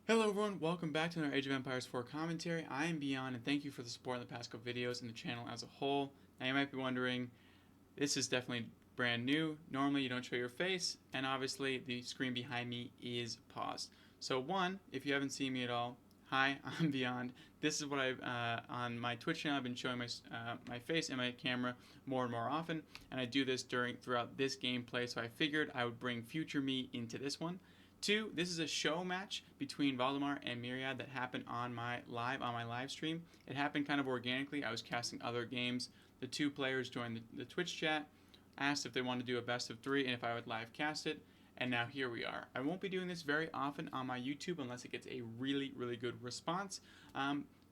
Hello everyone, welcome back to another Age of Empires 4 commentary. I am Beyond, and thank you for the support in the past couple videos and the channel as a whole. Now you might be wondering, this is definitely brand new. Normally you don't show your face, and obviously the screen behind me is paused. So one, if you haven't seen me at all, hi, I'm Beyond. This is what on my Twitch channel, I've been showing my face and my camera more and more often, and I do this throughout this gameplay, so I figured I would bring future me into this one. Two, this is a show match between Valdemar and Myriad that happened on my live stream. It happened kind of organically. I was casting other games. The two players joined the Twitch chat, asked if they wanted to do a best of three and if I would live cast it. And now here we are. I won't be doing this very often on my YouTube unless it gets a really, really good response.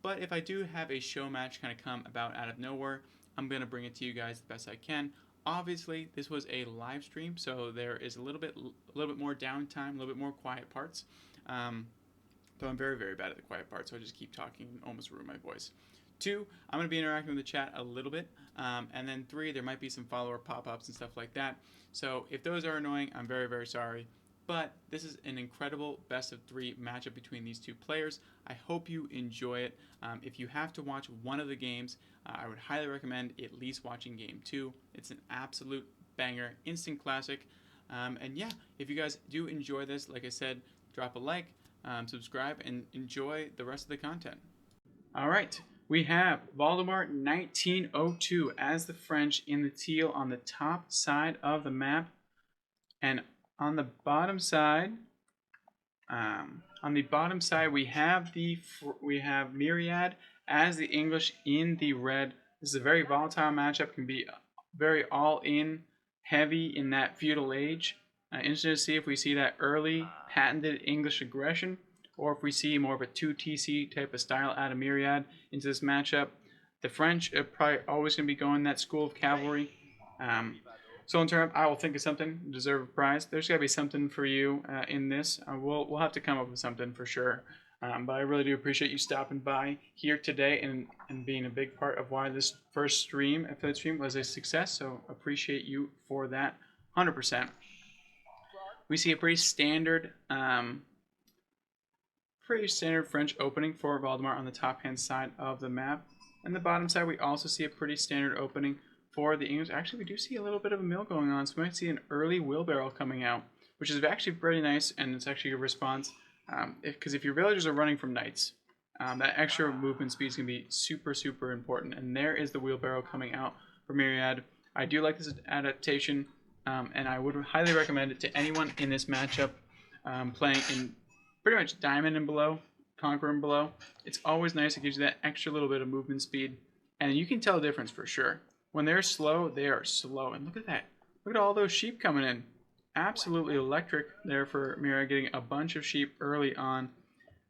But if I do have a show match kind of come about out of nowhere, I'm going to bring it to you guys the best I can. Obviously, this was a live stream, so there is a little bit more downtime, a little bit more quiet parts. Though I'm very, very bad at the quiet parts, so I just keep talking and almost ruin my voice. Two, I'm going to be interacting with the chat a little bit. And then three, there might be some follower pop-ups and stuff like that. So if those are annoying, I'm very, very sorry. But this is an incredible best of three matchup between these two players. I hope you enjoy it. If you have to watch one of the games, I would highly recommend at least watching game two. It's an absolute banger, instant classic. And yeah, if you guys do enjoy this, like I said, drop a like, subscribe, and enjoy the rest of the content. All right, we have Valdemar1902 as the French in the teal on the top side of the map, and on the bottom side, we have Myriad as the English in the red. This is a very volatile matchup. Can be very all-in, heavy in that feudal age. Interested to see if we see that early patented English aggression, or if we see more of a 2TC type of style out of Myriad into this matchup. The French are probably always going to be going that school of cavalry. So in turn, I will think of something, deserve a prize. There's got to be something for you in this. We'll have to come up with something for sure. But I really do appreciate you stopping by here today and being a big part of why this first affiliate stream was a success. So appreciate you for that, 100%. We see a pretty standard French opening for Valdemar on the top-hand side of the map. And the bottom side, we also see a pretty standard opening for the English. Actually, we do see a little bit of a mill going on, so we might see an early wheelbarrow coming out, which is actually pretty nice, and it's actually a response. Because if your villagers are running from knights, that extra movement speed is going to be super, super important. And there is the wheelbarrow coming out for Myriad. I do like this adaptation, and I would highly recommend it to anyone in this matchup playing in pretty much Diamond and below, Conqueror and below. It's always nice. It gives you that extra little bit of movement speed, and you can tell the difference for sure. When they're slow, they are slow. And look at that. Look at all those sheep coming in. Absolutely electric there for Myriad, getting a bunch of sheep early on.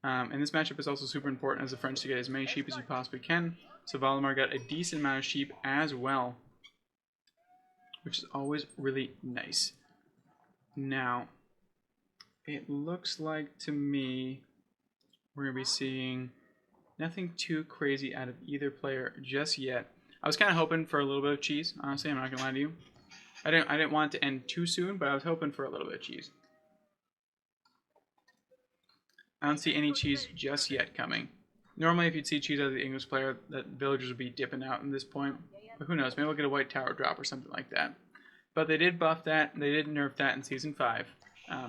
And this matchup is also super important as the French to get as many sheep as you possibly can. So Valdemar got a decent amount of sheep as well, which is always really nice. Now, it looks like to me we're going to be seeing nothing too crazy out of either player just yet. I was kind of hoping for a little bit of cheese, honestly. I'm not gonna lie to you. I didn't want it to end too soon, but I was hoping for a little bit of cheese. I don't see any cheese just yet coming. Normally, if you'd see cheese out of the English player, that villagers would be dipping out at this point. But who knows? Maybe we'll get a white tower drop or something like that. But they did buff that. They did nerf that in Season 5.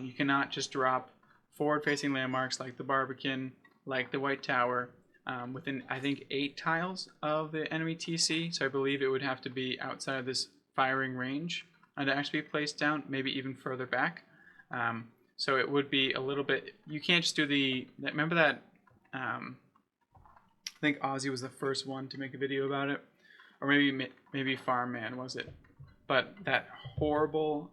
You cannot just drop forward-facing landmarks like the Barbican, like the white tower, within, I think, 8 tiles of the enemy TC, so I believe it would have to be outside of this firing range and to actually be placed down, maybe even further back. So it would be a little bit, you can't just do remember that, I think Ozzy was the first one to make a video about it, or maybe Farm Man was it, but that horrible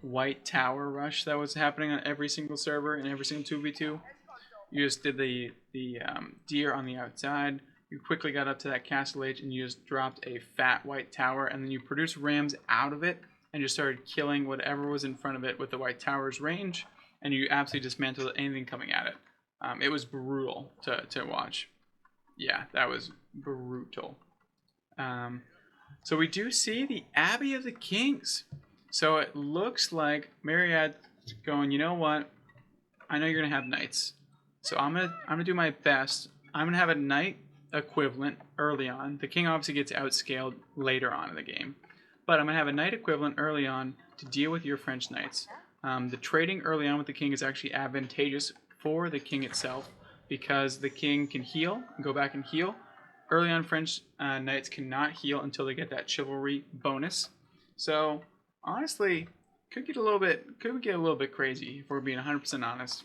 white tower rush that was happening on every single server in every single 2v2. You just did the deer on the outside. You quickly got up to that castle age and you just dropped a fat white tower, and then you produced rams out of it and just started killing whatever was in front of it with the white tower's range, and you absolutely dismantled anything coming at it. It was brutal to watch. Yeah, that was brutal. So we do see the Abbey of the Kings. So it looks like Myriad going, you know what? I know you're going to have knights. So I'm gonna do my best. I'm gonna have a knight equivalent early on. The king obviously gets outscaled later on in the game, but I'm gonna have a knight equivalent early on to deal with your French knights. The trading early on with the king is actually advantageous for the king itself because the king can heal, go back and heal. Early on, French knights cannot heal until they get that chivalry bonus. So honestly, could get a little bit crazy if we're being 100% honest.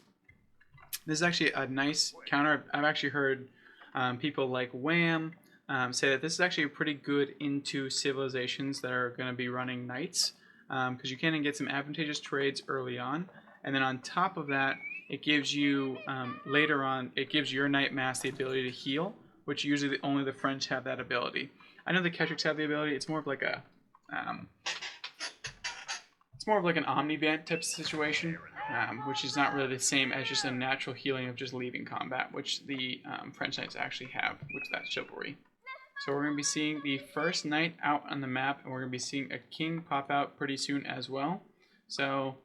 This is actually a nice counter. I've actually heard people like Wham say that this is actually pretty good into civilizations that are going to be running knights because you can get some advantageous trades early on, and then on top of that, it gives you later on, it gives your knight mass the ability to heal, which usually only the French have that ability. I know the Keswiks have the ability. It's more of like a it's more of like an Omnivant type of situation, which is not really the same as just a natural healing of just leaving combat, which the French Knights actually have, which that's chivalry. So we're going to be seeing the first knight out on the map, and we're going to be seeing a king pop out pretty soon as well. So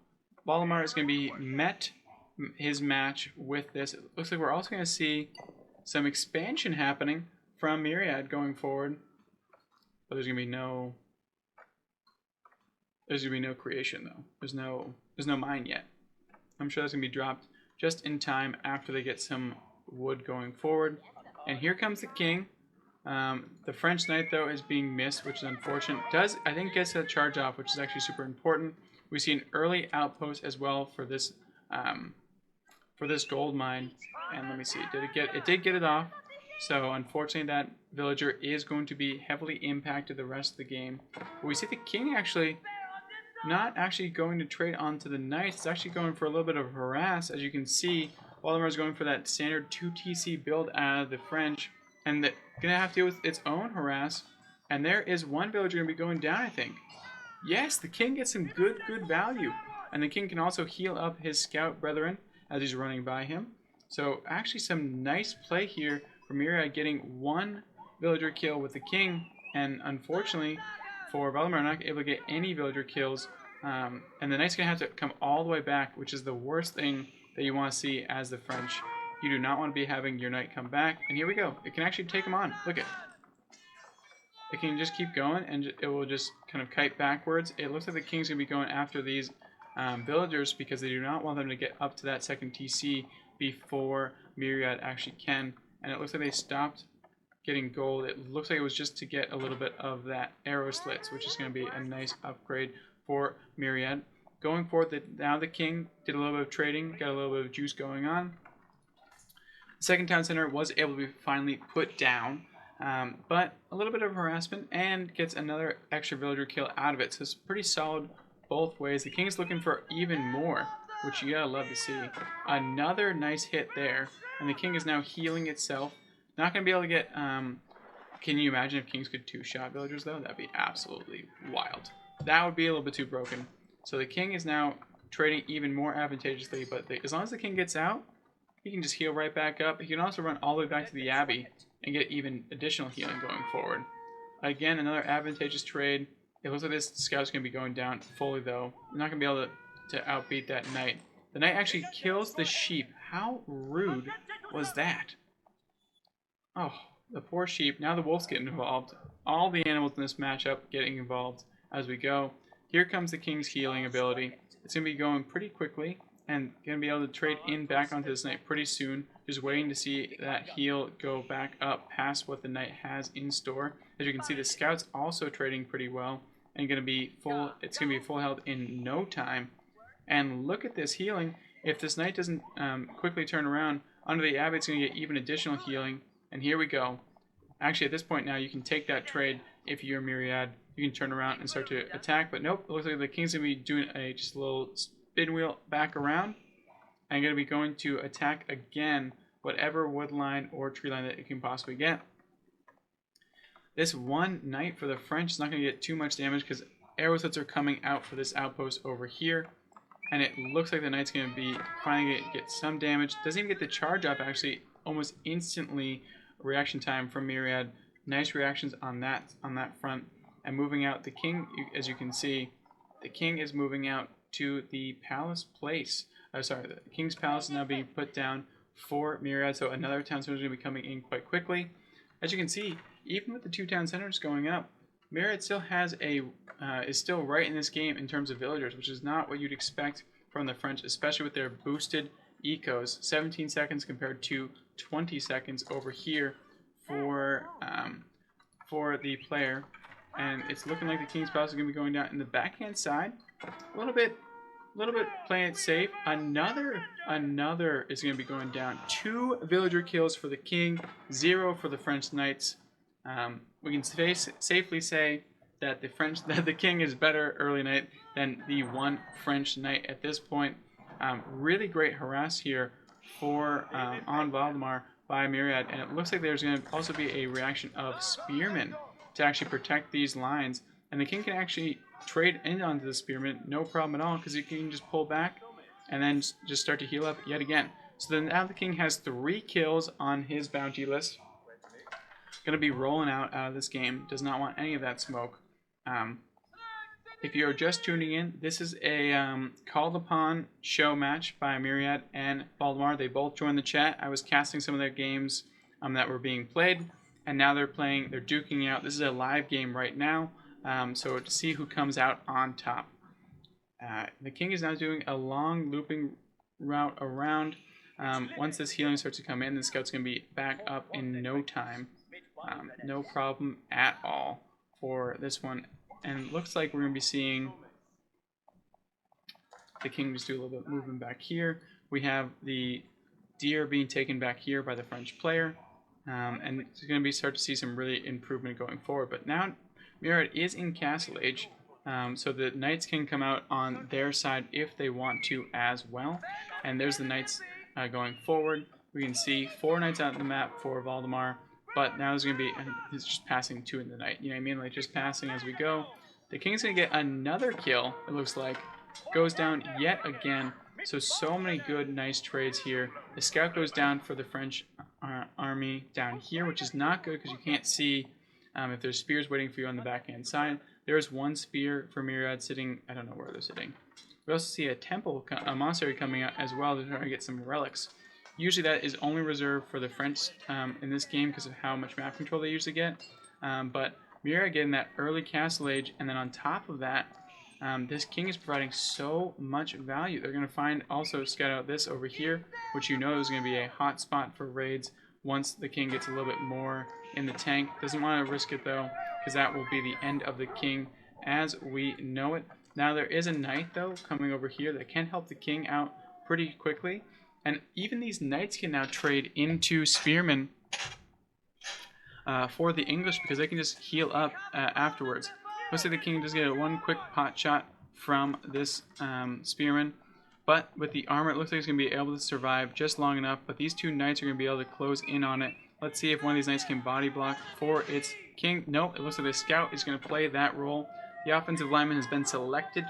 Valdemar is going to be met his match with this. It looks like we're also going to see some expansion happening from Myriad going forward, but there's going to be no creation though. There's no mine yet. I'm sure that's gonna be dropped just in time after they get some wood going forward. And here comes the king. The French knight though is being missed, which is unfortunate. I think gets a charge off, which is actually super important. We see an early outpost as well for this gold mine. And let me see, it did get it off. So unfortunately that villager is going to be heavily impacted the rest of the game. But we see the king actually not actually going to trade onto the knights. It's actually going for a little bit of harass. As you can see, Valdemar is going for that standard 2 TC build out of the French, and going to have to deal with its own harass. And there is one villager going to be going down, I think. Yes, the king gets some good value. And the king can also heal up his scout brethren as he's running by him. So actually some nice play here for Myriad getting one villager kill with the king. And unfortunately, for Valdemar, not able to get any villager kills, and the knight's gonna have to come all the way back, which is the worst thing that you want to see as the French. You do not want to be having your knight come back. And here we go. It can actually take him on. Look at it. Can just keep going, and it will just kind of kite backwards. It looks like the king's gonna be going after these villagers because they do not want them to get up to that second TC before Myriad actually can. And it looks like they stopped getting gold. It looks like it was just to get a little bit of that arrow slits, which is going to be a nice upgrade for Myriad. Going forward, now the king did a little bit of trading, got a little bit of juice going on. The second town center was able to be finally put down, but a little bit of harassment and gets another extra villager kill out of it. So it's pretty solid both ways. The king's looking for even more, which you gotta love to see. Another nice hit there, and the king is now healing itself. Not going to be able to get, can you imagine if kings could two-shot villagers though? That'd be absolutely wild. That would be a little bit too broken. So the king is now trading even more advantageously, but as long as the king gets out, he can just heal right back up. He can also run all the way back to the abbey and get even additional healing going forward. Again, another advantageous trade. It looks like this scout's going to be going down fully though. You're not going to be able to outbeat that knight. The knight actually kills the sheep. How rude was that? Oh, the poor sheep. Now the wolf's getting involved. All the animals in this matchup getting involved as we go. Here comes the king's healing ability. It's going to be going pretty quickly and going to be able to trade in back onto this knight pretty soon. Just waiting to see that heal go back up past what the knight has in store. As you can see, the scout's also trading pretty well and going to be full. It's going to be full health in no time. And look at this healing. If this knight doesn't quickly turn around, under the abbey, it's going to get even additional healing. And here we go. Actually, at this point now, you can take that trade if you're Myriad. You can turn around and start to attack. But nope, it looks like the king's going to be doing just a little spin wheel back around. And going to be going to attack again whatever wood line or tree line that it can possibly get. This one knight for the French is not going to get too much damage because arrow slits are coming out for this outpost over here. And it looks like the knight's going to be finally get some damage. Doesn't even get the charge off, actually. Almost instantly reaction time from Myriad. Nice reactions on that front. And moving out, the king, as you can see, the king is moving out to the palace place. The king's palace is now being put down for Myriad, so another town center is going to be coming in quite quickly. As you can see, even with the 2 town centers going up, Myriad still has is still right in this game in terms of villagers, which is not what you'd expect from the French, especially with their boosted ecos. 17 seconds compared to 20 seconds over here for the player. And it's looking like the King's Palace is going to be going down in the backhand side. A little bit playing it safe. Another is going to be going down. 2 villager kills for the King, 0 for the French Knights. We can safely say that the King is better early night than the 1 French Knight at this point. Really great harass here for on Valdemar by Myriad, and it looks like there's going to also be a reaction of Spearmen to actually protect these lines, and the King can actually trade in onto the Spearmen, no problem at all, because he can just pull back and then just start to heal up yet again. So then now the King has 3 kills on his bounty list. Going to be rolling out of this game. Does not want any of that smoke. If you're just tuning in, this is a called upon show match by Myriad and Valdemar. They both joined the chat. I was casting some of their games that were being played, and now they're duking out. This is a live game right now, so to see who comes out on top. The King is now doing a long looping route around. Once this healing starts to come in, the scout's going to be back up in no time. No problem at all for this one. And it looks like we're going to be seeing the King just do a little bit of movement back here. We have the deer being taken back here by the French player. And it's going to be start to see some really improvement going forward. But now Myriad is in Castle Age. So the Knights can come out on their side if they want to as well. And there's the Knights going forward. We can see 4 Knights out on the map for Valdemar. But now there's going to be, he's just passing 2 in the night. You know what I mean? Like just passing as we go. The King's going to get another kill, it looks like. Goes down yet again. So many good, nice trades here. The scout goes down for the French army down here, which is not good because you can't see if there's spears waiting for you on the backhand side. There's 1 spear for Myriad sitting, I don't know where they're sitting. We also see a temple, a monastery coming out as well to try to get some relics. Usually that is only reserved for the French in this game because of how much map control they usually get. But Myriad getting that early Castle Age, and then on top of that, this King is providing so much value. They're going to find also scout out this over here, which you know is going to be a hot spot for raids once the King gets a little bit more in the tank. Doesn't want to risk it though, because that will be the end of the King as we know it. Now there is a Knight though coming over here that can help the King out pretty quickly. And even these Knights can now trade into Spearmen for the English because they can just heal up afterwards. Looks like the King does get 1 quick pot shot from this Spearman. But with the armor, it looks like he's going to be able to survive just long enough. But these 2 Knights are going to be able to close in on it. Let's see if one of these Knights can body block for its King. Nope, it looks like the Scout is going to play that role. The offensive lineman has been selected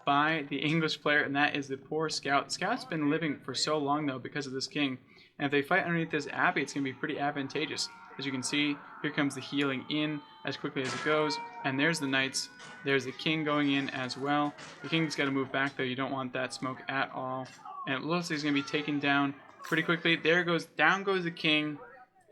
by the English player, and that is the poor Scout. Scout's been living for so long, though, because of this King. And if they fight underneath this Abbey, it's going to be pretty advantageous. As you can see, here comes the healing in as quickly as it goes. And there's the Knights. There's the King going in as well. The King's got to move back, though. You don't want that smoke at all. And it looks like he's going to be taken down pretty quickly. Down goes the King.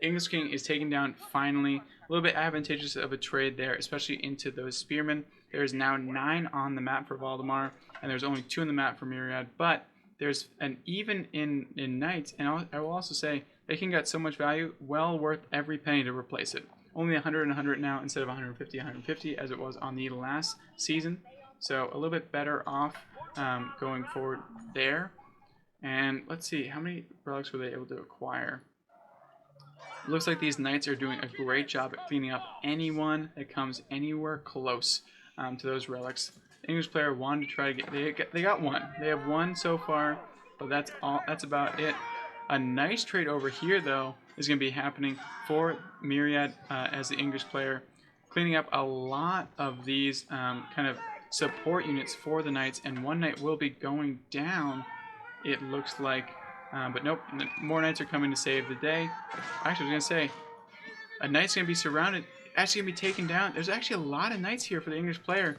English King is taken down finally. A little bit advantageous of a trade there, especially into those Spearmen. There's now 9 on the map for Valdemar, and there's only 2 on the map for Myriad. But there's an even in Knights, and I will also say the King got so much value, well worth every penny to replace it. Only 100 and 100 now instead of 150 as it was on the last season. So a little bit better off going forward there. And let's see, how many relics were they able to acquire? It looks like these Knights are doing a great job at cleaning up anyone that comes anywhere close to those relics. The English player wanted to try to get, they got 1. They have 1 so far, but that's all. That's about it. A nice trade over here, though, is going to be happening for Myriad as the English player, cleaning up a lot of these kind of support units for the Knights, and 1 Knight will be going down, it looks like. But nope, more Knights are coming to save the day. Actually, I was going to say, a Knight's going to be surrounded, actually going to be taken down. There's actually a lot of Knights here for the English player.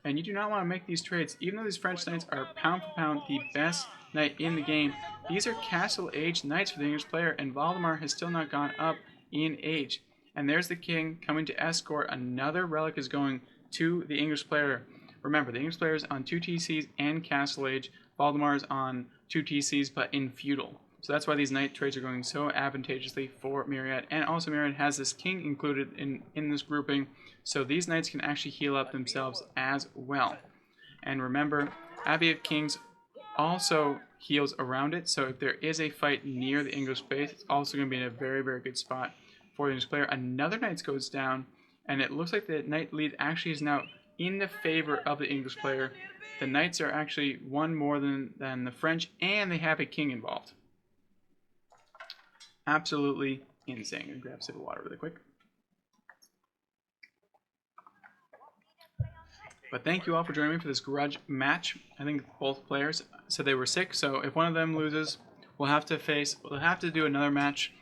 And you do not want to make these trades. Even though these French knights are pound for pound the best knight in the game, these are castle-age knights for the English player, and Valdemar has still not gone up in age. And there's the king coming to escort. Another relic is going to the English player. Remember, the English player is on 2 TCs and castle age. Valdemar is on 2 TCs, but in feudal. So that's why these knight trades are going so advantageously for Myriad. And also Myriad has this king included in this grouping, so these knights can actually heal up themselves as well. And remember, Abbey of Kings also heals around it, so if there is a fight near the English base, it's also going to be in a very, very good spot for the English player. Another knight goes down, and it looks like the knight lead actually is now in the favor of the English player. The knights are actually one more than the French, and they have a king involved. Absolutely insane. I'm going to grab a sip of water really quick. But thank you all for joining me for this grudge match. I think both players said they were sick, so if one of them loses, we'll have to do another match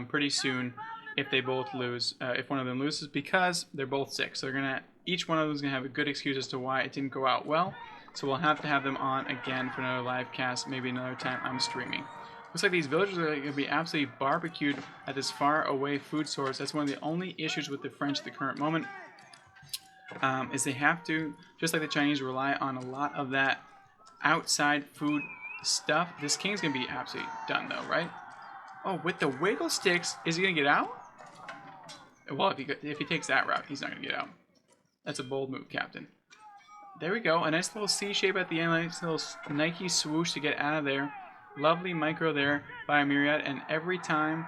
pretty soon if they both lose. If one of them loses, because they're both sick, so each one of them is gonna have a good excuse as to why it didn't go out well. So we'll have to have them on again for another live cast, maybe another time I'm streaming. Looks like these villagers are going to be absolutely barbecued at this far away food source. That's one of the only issues with the French at the current moment. Is they have to, just like the Chinese, rely on a lot of that outside food stuff. This king's going to be absolutely done though, right? Oh, with the wiggle sticks, is he going to get out? Well, if he takes that route, he's not going to get out. That's a bold move, Captain. There we go. A nice little C shape at the end. Nice little Nike swoosh to get out of there. Lovely micro there by Myriad. And every jog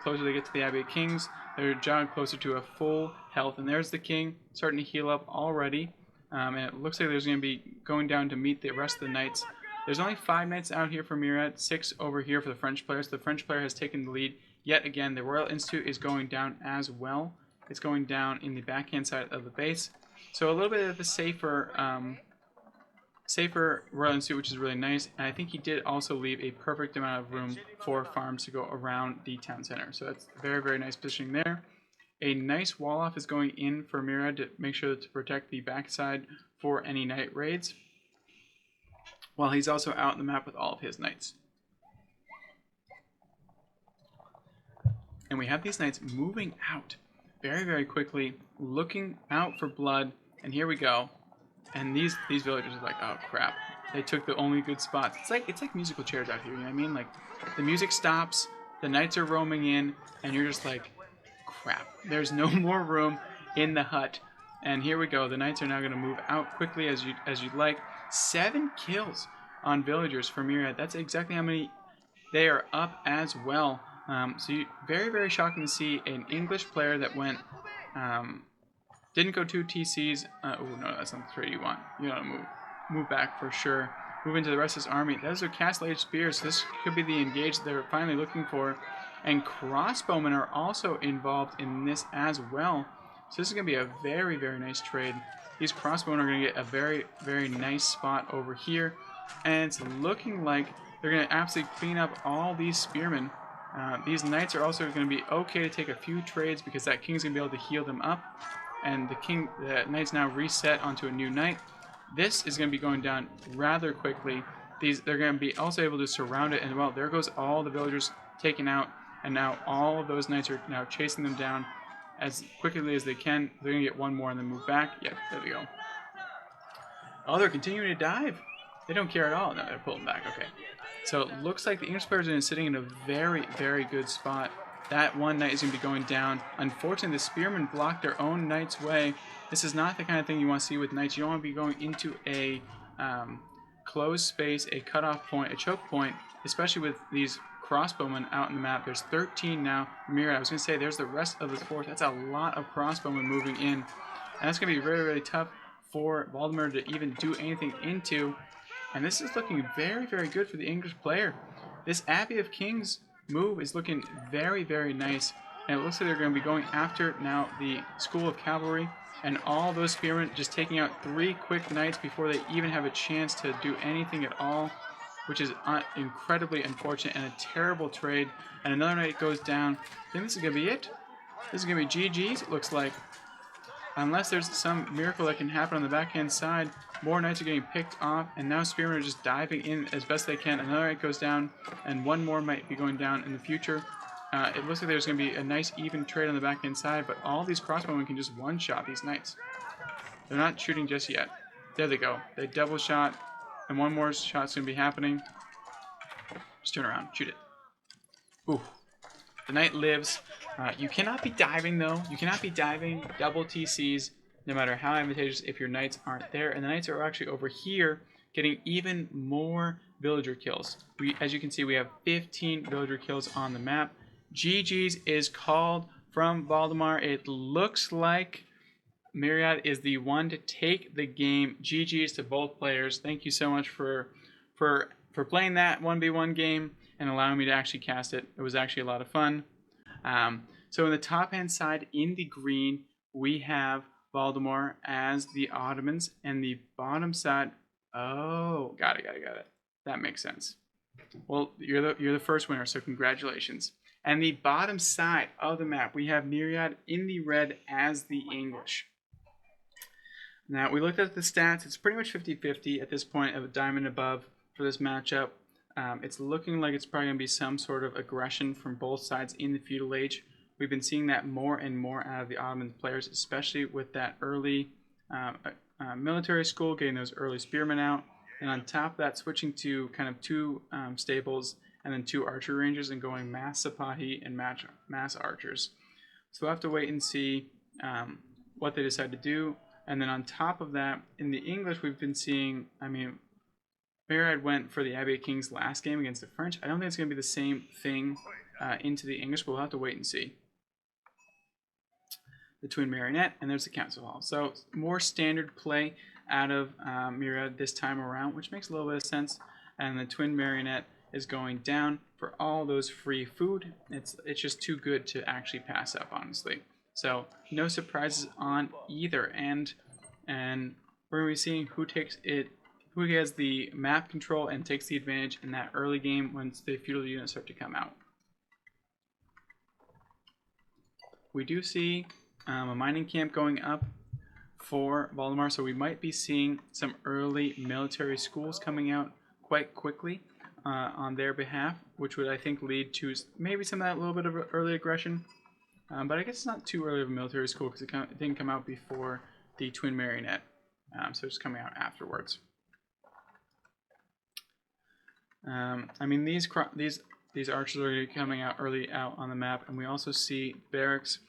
closer they get to the Abbey of Kings, they're jog closer to a full health. And there's the king starting to heal up already. And it looks like there's going to be going down to meet the rest of the knights. There's only 5 knights out here for Myriad, 6 over here for the French players. The French player has taken the lead. Yet again, the Royal Institute is going down as well. It's going down in the backhand side of the base. So a little bit of a safer Royal Institute, which is really nice. And I think he did also leave a perfect amount of room for farms to go around the town center. So that's very, very nice positioning there. A nice wall off is going in for Myriad to make sure to protect the backside for any knight raids, while he's also out on the map with all of his knights. And we have these knights moving out very, very quickly, looking out for blood. And here we go. And these villagers are like, oh crap, they took the only good spots. It's like musical chairs out here, you know what I mean? Like, the music stops, the knights are roaming in, and you're just like, crap, there's no more room in the hut. And here we go, the knights are now going to move out quickly as you'd like. 7 kills on villagers for Myriad. That's exactly how many they are up as well. Very, very shocking to see an English player that went, didn't go 2 TCs. Oh no, that's not the trade you want. You gotta move back for sure. Move into the rest of his army. Those are castle age spears. This could be the engage they're finally looking for. And crossbowmen are also involved in this as well. So this is gonna be a very, very nice trade. These crossbowmen are gonna get a very, very nice spot over here. And it's looking like they're gonna absolutely clean up all these spearmen. These knights are also going to be okay to take a few trades because that king's going to be able to heal them up. And the knight's now reset onto a new knight. This is going to be going down rather quickly. They're going to be also able to surround it, and well, there goes all the villagers taken out, and now all of those knights are now chasing them down as quickly as they can. They're going to get one more and then move back. Yep, there we go. Oh, they're continuing to dive. They don't care at all. No, they're pulling back. Okay. So it looks like the English players are sitting in a very, very good spot. That one knight is going to be going down. Unfortunately, the spearmen blocked their own knight's way. This is not the kind of thing you want to see with knights. You don't want to be going into a closed space, a cutoff point, a choke point, especially with these crossbowmen out in the map. There's 13 now. Myriad, I was going to say, there's the rest of the force. That's a lot of crossbowmen moving in. And that's going to be really, really tough for Valdemar to even do anything into. And this is looking very, very good for the English player. This Abbey of Kings move is looking very, very nice. And it looks like they're going to be going after now the School of Cavalry. And all those spearmen just taking out 3 quick knights before they even have a chance to do anything at all. Which is incredibly unfortunate and a terrible trade. And another knight goes down. I think this is going to be it. This is going to be GG's, it looks like. unless there's some miracle that can happen on the backhand side, more knights are getting picked off, and now spearmen are just diving in as best they can. Another knight goes down, and one more might be going down in the future. It looks like there's going to be a nice even trade on the backhand side, but all these crossbowmen can just one-shot these knights. They're not shooting just yet. There they go. They double shot, and one more shot's going to be happening. Just turn around. Shoot it. Ooh. The knight lives. You cannot be diving, though. You cannot be diving double TCs, no matter how advantageous, if your knights aren't there. And the knights are actually over here getting even more villager kills. As you can see, we have 15 villager kills on the map. GG's is called from Valdemar. It looks like Myriad is the one to take the game. GG's to both players. Thank you so much for playing that 1v1 game and allowing me to actually cast it. It was actually a lot of fun. So in the top hand side, in the green, we have Valdemar as the Ottomans, and the bottom side, oh, got it. That makes sense. Well, you're the first winner, so congratulations. And the bottom side of the map, we have Myriad in the red as the English. Now, we looked at the stats. It's pretty much 50-50 at this point of a diamond above for this matchup. It's looking like it's probably going to be some sort of aggression from both sides in the feudal age. We've been seeing that more and more out of the Ottoman players, especially with that early military school, getting those early spearmen out. And on top of that, switching to kind of two stables and then two archer ranges and going mass Sipahi and mass archers. So we'll have to wait and see what they decide to do. And then on top of that, in the English, we've been seeing, Myriad went for the Abbey Kings last game against the French. I don't think it's going to be the same thing into the English, but we'll have to wait and see. The Twin Marionette, and there's the Council Hall. So more standard play out of Myriad this time around, which makes a little bit of sense. And the Twin Marionette is going down for all those free food. It's just too good to actually pass up, honestly. So no surprises on either end, and we're going to be seeing who takes it, who has the map control and takes the advantage in that early game once the feudal units start to come out. We do see a mining camp going up for Valdemar, so we might be seeing some early military schools coming out quite quickly on their behalf, which would, I think, lead to maybe some of that little bit of early aggression. But I guess it's not too early of a military school because it didn't come out before the Twin Marionette, so it's coming out afterwards. These archers are coming out early out on the map, and we also see barracks.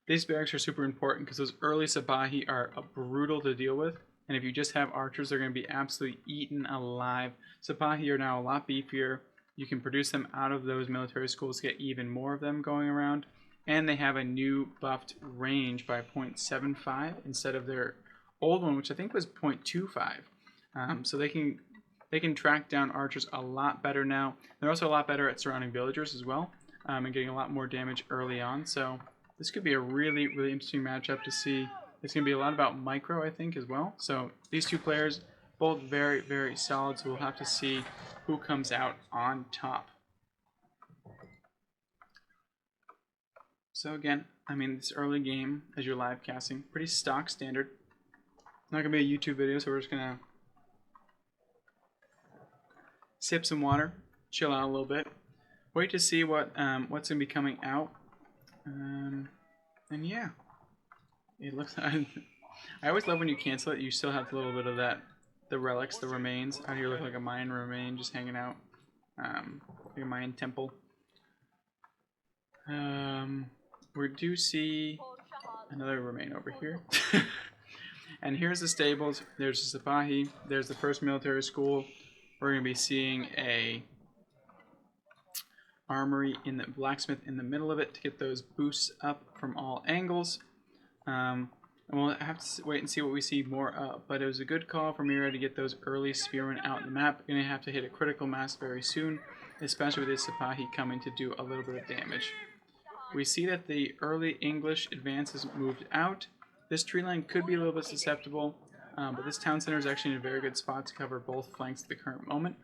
These barracks are super important because those early Sipahi are brutal to deal with, and if you just have archers, they're going to be absolutely eaten alive. Sipahi are now a lot beefier. You can produce them out of those military schools to get even more of them going around. And they have a new buffed range by 0.75 instead of their old one, which I think was 0.25. So they can track down archers a lot better now. They're also a lot better at surrounding villagers as well, and getting a lot more damage early on. So this could be a really, really interesting matchup to see. It's going to be a lot about micro, I think, as well. So these two players, both very, very solid. So we'll have to see who comes out on top. So again, this early game as you're live casting, pretty stock standard. Not gonna be a YouTube video, so we're just gonna sip some water, chill out a little bit, wait to see what's gonna be coming out, and yeah, it looks. I always love when you cancel it. You still have a little bit of that, the relics, the remains. Out here, look like a Mayan remain just hanging out, like a Mayan temple. We do see another remain over here. And here's the stables. There's the Sipahi. There's the first military school. We're going to be seeing a armory in the blacksmith in the middle of it to get those boosts up from all angles. And we'll have to wait and see what we see more of. But it was a good call for Myriad to get those early spearmen out in the map. We're going to have to hit a critical mass very soon, especially with this Sipahi coming to do a little bit of damage. We see that the early English advance has moved out. This tree line could be a little bit susceptible, but this town center is actually in a very good spot to cover both flanks at the current moment.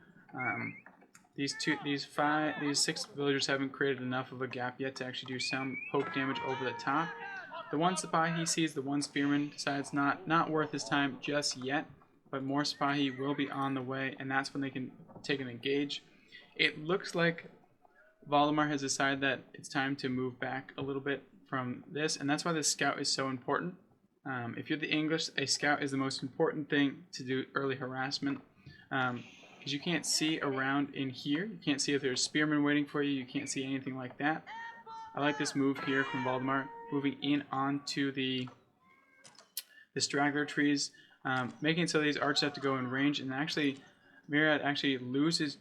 These 6 villagers haven't created enough of a gap yet to actually do some poke damage over the top. The one Sipahi sees the one Spearman, decides not worth his time just yet, but more Sipahi will be on the way, and that's when they can take and engage. It looks like Valdemar has decided that it's time to move back a little bit from this, and that's why the scout is so important. If you're the English, a scout is the most important thing to do early harassment, because you can't see around in here. You can't see if there's spearmen waiting for you. You can't see anything like that. I like this move here from Valdemar, moving in onto the straggler trees, making it so these archers have to go in range, and actually Myriad actually loses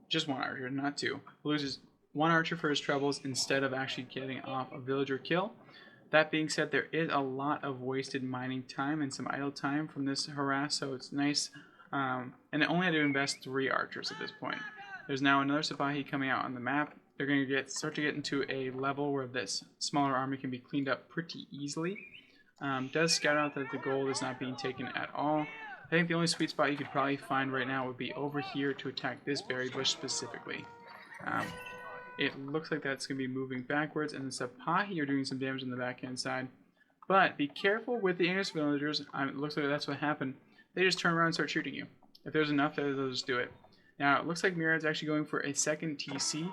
just one archer, not two. Loses one archer for his troubles instead of actually getting off a villager kill. That being said, there is a lot of wasted mining time and some idle time from this harass, so it's nice. And it only had to invest 3 archers at this point. There's now another Sipahi coming out on the map. They're going to start to get into a level where this smaller army can be cleaned up pretty easily. Does scout out that the gold is not being taken at all. I think the only sweet spot you could probably find right now would be over here to attack this berry bush specifically. It looks like that's going to be moving backwards, and the Sipahi are doing some damage on the backhand side. But be careful with the English villagers. It looks like that's what happened. They just turn around and start shooting you. If there's enough, they'll just do it. Now, it looks like Myriad's actually going for a second TC.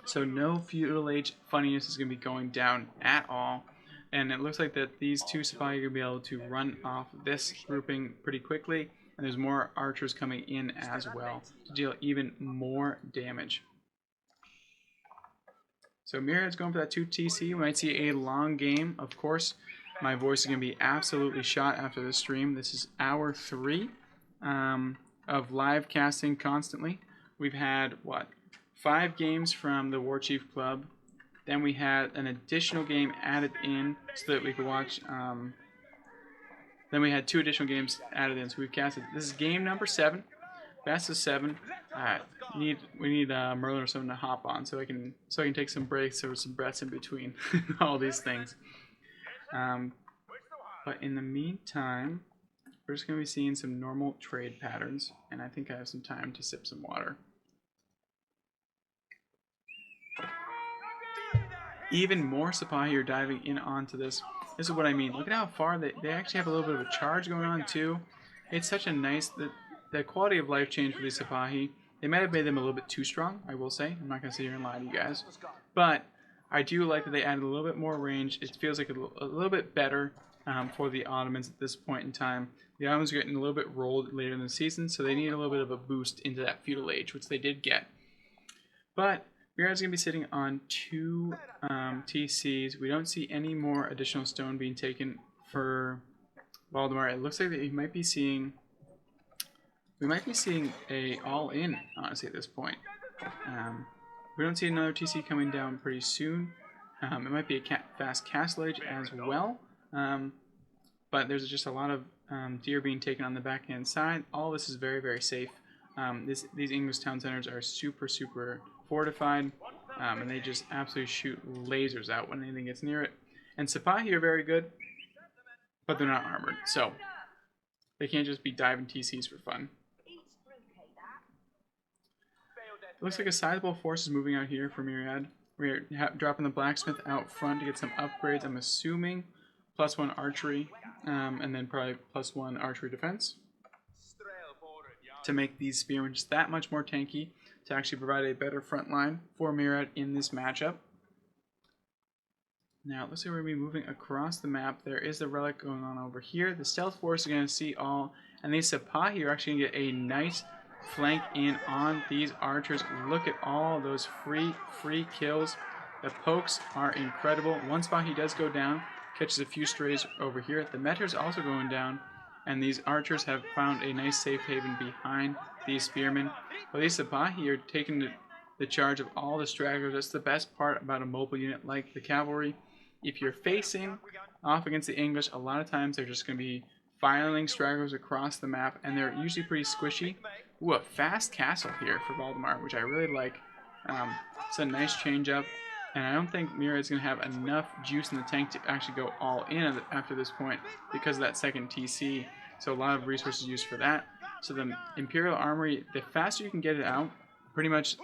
So no feudal age funniness is going to be going down at all. And it looks like that these two Sipahi are going to be able to run off this grouping pretty quickly. And there's more archers coming in as well to deal even more damage. So Myriad's going for that 2 TC. We might see a long game. Of course, my voice is going to be absolutely shot after this stream. This is hour 3 of live casting constantly. We've had, 5 games from the War Chief Club. Then we had an additional game added in so that we could watch. Then we had 2 additional games added in. So we've casted. This is game number 7. Best of 7. We need Merlin or someone to hop on so I can take some breaks or some breaths in between all these things. But in the meantime, we're just going to be seeing some normal trade patterns, and I think I have some time to sip some water. Even more Sipahi are diving in onto this. This is what I mean. Look at how far they actually have a little bit of a charge going on too. It's such a nice, the quality of life change for these Sipahi. They might have made them a little bit too strong, I will say. I'm not going to sit here and lie to you guys. But I do like that they added a little bit more range. It feels like a little bit better for the Ottomans at this point in time. The Ottomans are getting a little bit rolled later in the season, so they need a little bit of a boost into that feudal age, which they did get. But Myriad's going to be sitting on 2 TCs. We don't see any more additional stone being taken for Valdemar. It looks like that we might be seeing a all-in, honestly, at this point. We don't see another TC coming down pretty soon. It might be a fast castle age as well. But there's just a lot of deer being taken on the backhand side. All this is very, very safe. These English town centers are super, super fortified, and they just absolutely shoot lasers out when anything gets near it. And Sipahi are very good, but they're not armored, so they can't just be diving TCs for fun. It looks like a sizable force is moving out here for Myriad. We're dropping the blacksmith out front to get some upgrades. I'm assuming +1 archery, and then probably +1 archery defense to make these spearmen just that much more tanky, to actually provide a better front line for Myriad in this matchup. Now, it looks like we're going to be moving across the map. There is the relic going on over here. The stealth force is going to see all, and these Sipahi are actually going to get a nice flank in on these archers. Look at all those free kills. The pokes are incredible. One Sipahi does go down, catches a few strays over here. The Meter's also going down, and these archers have found a nice safe haven behind these spearmen. But these Sipahi are taking the charge of all the stragglers. That's the best part about a mobile unit like the cavalry. If you're facing off against the English, a lot of times they're just going to be filing stragglers across the map, and they're usually pretty squishy. Ooh, a fast castle here for Valdemar, which I really like. It's a nice change up, and I don't think Myriad's going to have enough juice in the tank to actually go all in after this point because of that second TC. So a lot of resources used for that. So the Imperial Armory, the faster you can get it out, pretty much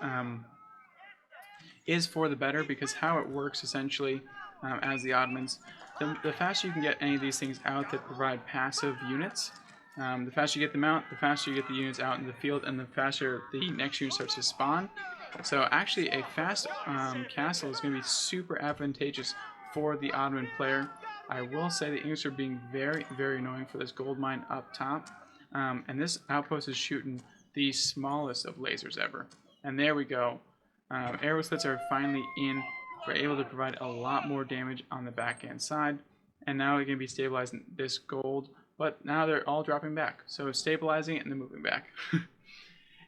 is for the better, because how it works essentially, as the Ottomans. The faster you can get any of these things out that provide passive units, the faster you get them out, the faster you get the units out in the field, and the faster the next unit starts to spawn. So actually a fast castle is going to be super advantageous for the Ottoman player. I will say the English are being very, very annoying for this gold mine up top. And this outpost is shooting the smallest of lasers ever. And there we go. Arrow slits are finally in. We're able to provide a lot more damage on the backhand side. And now they're going to be stabilizing this gold. But now they're all dropping back. So stabilizing it and then moving back.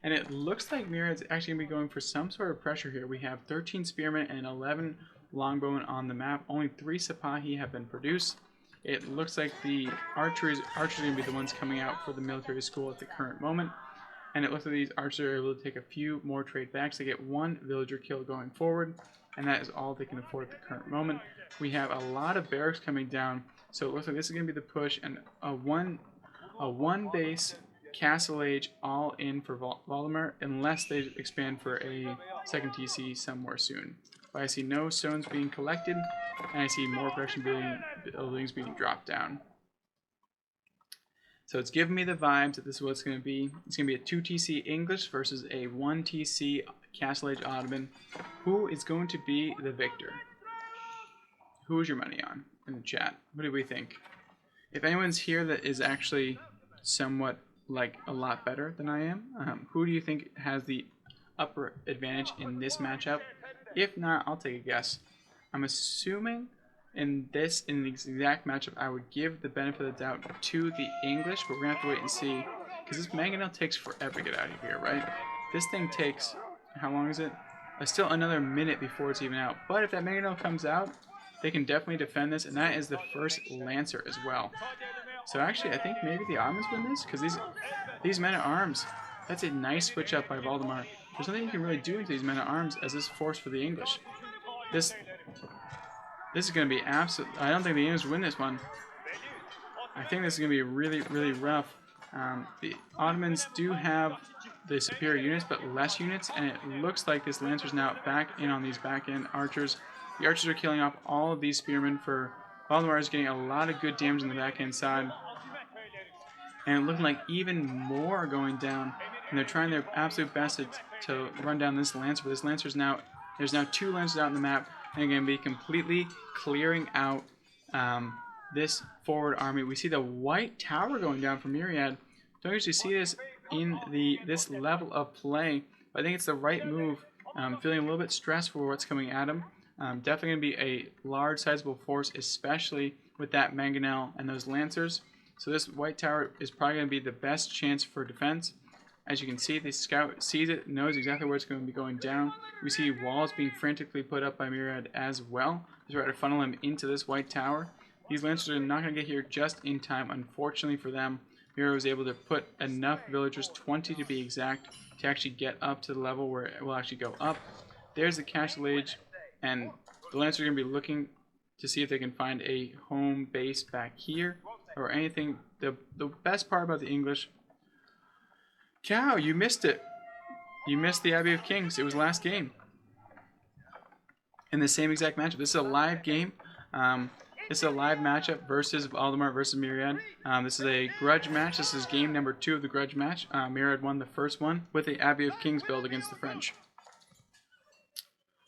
And it looks like Myriad's actually going to be going for some sort of pressure here. We have 13 spearmen and 11 longbowmen on the map. Only 3 Sipahi have been produced. It looks like the archers are going to be the ones coming out for the military school at the current moment. And it looks like these archers are able to take a few more trade backs to get 1 villager kill going forward. And that is all they can afford at the current moment. We have a lot of barracks coming down. So it looks like this is going to be the push. And a one base Castle Age all in for Valdemar, unless they expand for a second TC somewhere soon. But I see no stones being collected, and I see more production buildings being dropped down. So it's giving me the vibes that this is what it's going to be. It's going to be a 2 TC English versus a 1 TC Castle Age Ottoman. Who is going to be the victor? Who is your money on in the chat? What do we think? If anyone's here that is actually somewhat like a lot better than I am, who do you think has the upper advantage in this matchup? If not, I'll take a guess. I'm assuming in the exact matchup, I would give the benefit of the doubt to the English, but we're gonna have to wait and see, because this mangonel takes forever to get out of here, right? This thing takes, how long is it? Still another minute before it's even out. But if that mangonel comes out, they can definitely defend this, and that is the first Lancer as well. So actually, I think maybe the Ottomans win this, because these men-at-arms, that's a nice switch up by Valdemar. There's nothing you can really do into these men-at-arms as this force for the English. This is going to be absolute. I don't think the English win this one. I think this is going to be really, really rough. The Ottomans do have the superior units, but less units, and it looks like this Lancer's now back in on these back-end archers. The archers are killing off all of these spearmen for Valdemar is getting a lot of good damage on the backhand side. And looking like even more going down. And they're trying their absolute best to run down this Lancer. But this Lancer's now, there's now 2 Lancers out on the map. And they're going to be completely clearing out this forward army. We see the white tower going down from Myriad. Don't usually see this in this level of play. But I think it's the right move. Feeling a little bit stressed for what's coming at him. Definitely going to be a large, sizable force, especially with that mangonel and those Lancers. So this white tower is probably going to be the best chance for defense. As you can see, the scout sees it, knows exactly where it's going to be going down. We see walls being frantically put up by Myriad as well. He's trying to funnel him into this white tower. These Lancers are not going to get here just in time, unfortunately for them. Myriad was able to put enough villagers, 20 to be exact, to actually get up to the level where it will actually go up. There's the Castle Age. And the Lancers are going to be looking to see if they can find a home base back here or anything. The best part about the English... Cow, you missed it. You missed the Abbey of Kings. It was last game. In the same exact matchup. This is a live game. This is a live matchup versus Valdemar versus Myriad. This is a grudge match. This is game number 2 of the grudge match. Myriad won the first one with the Abbey of Kings build against the French.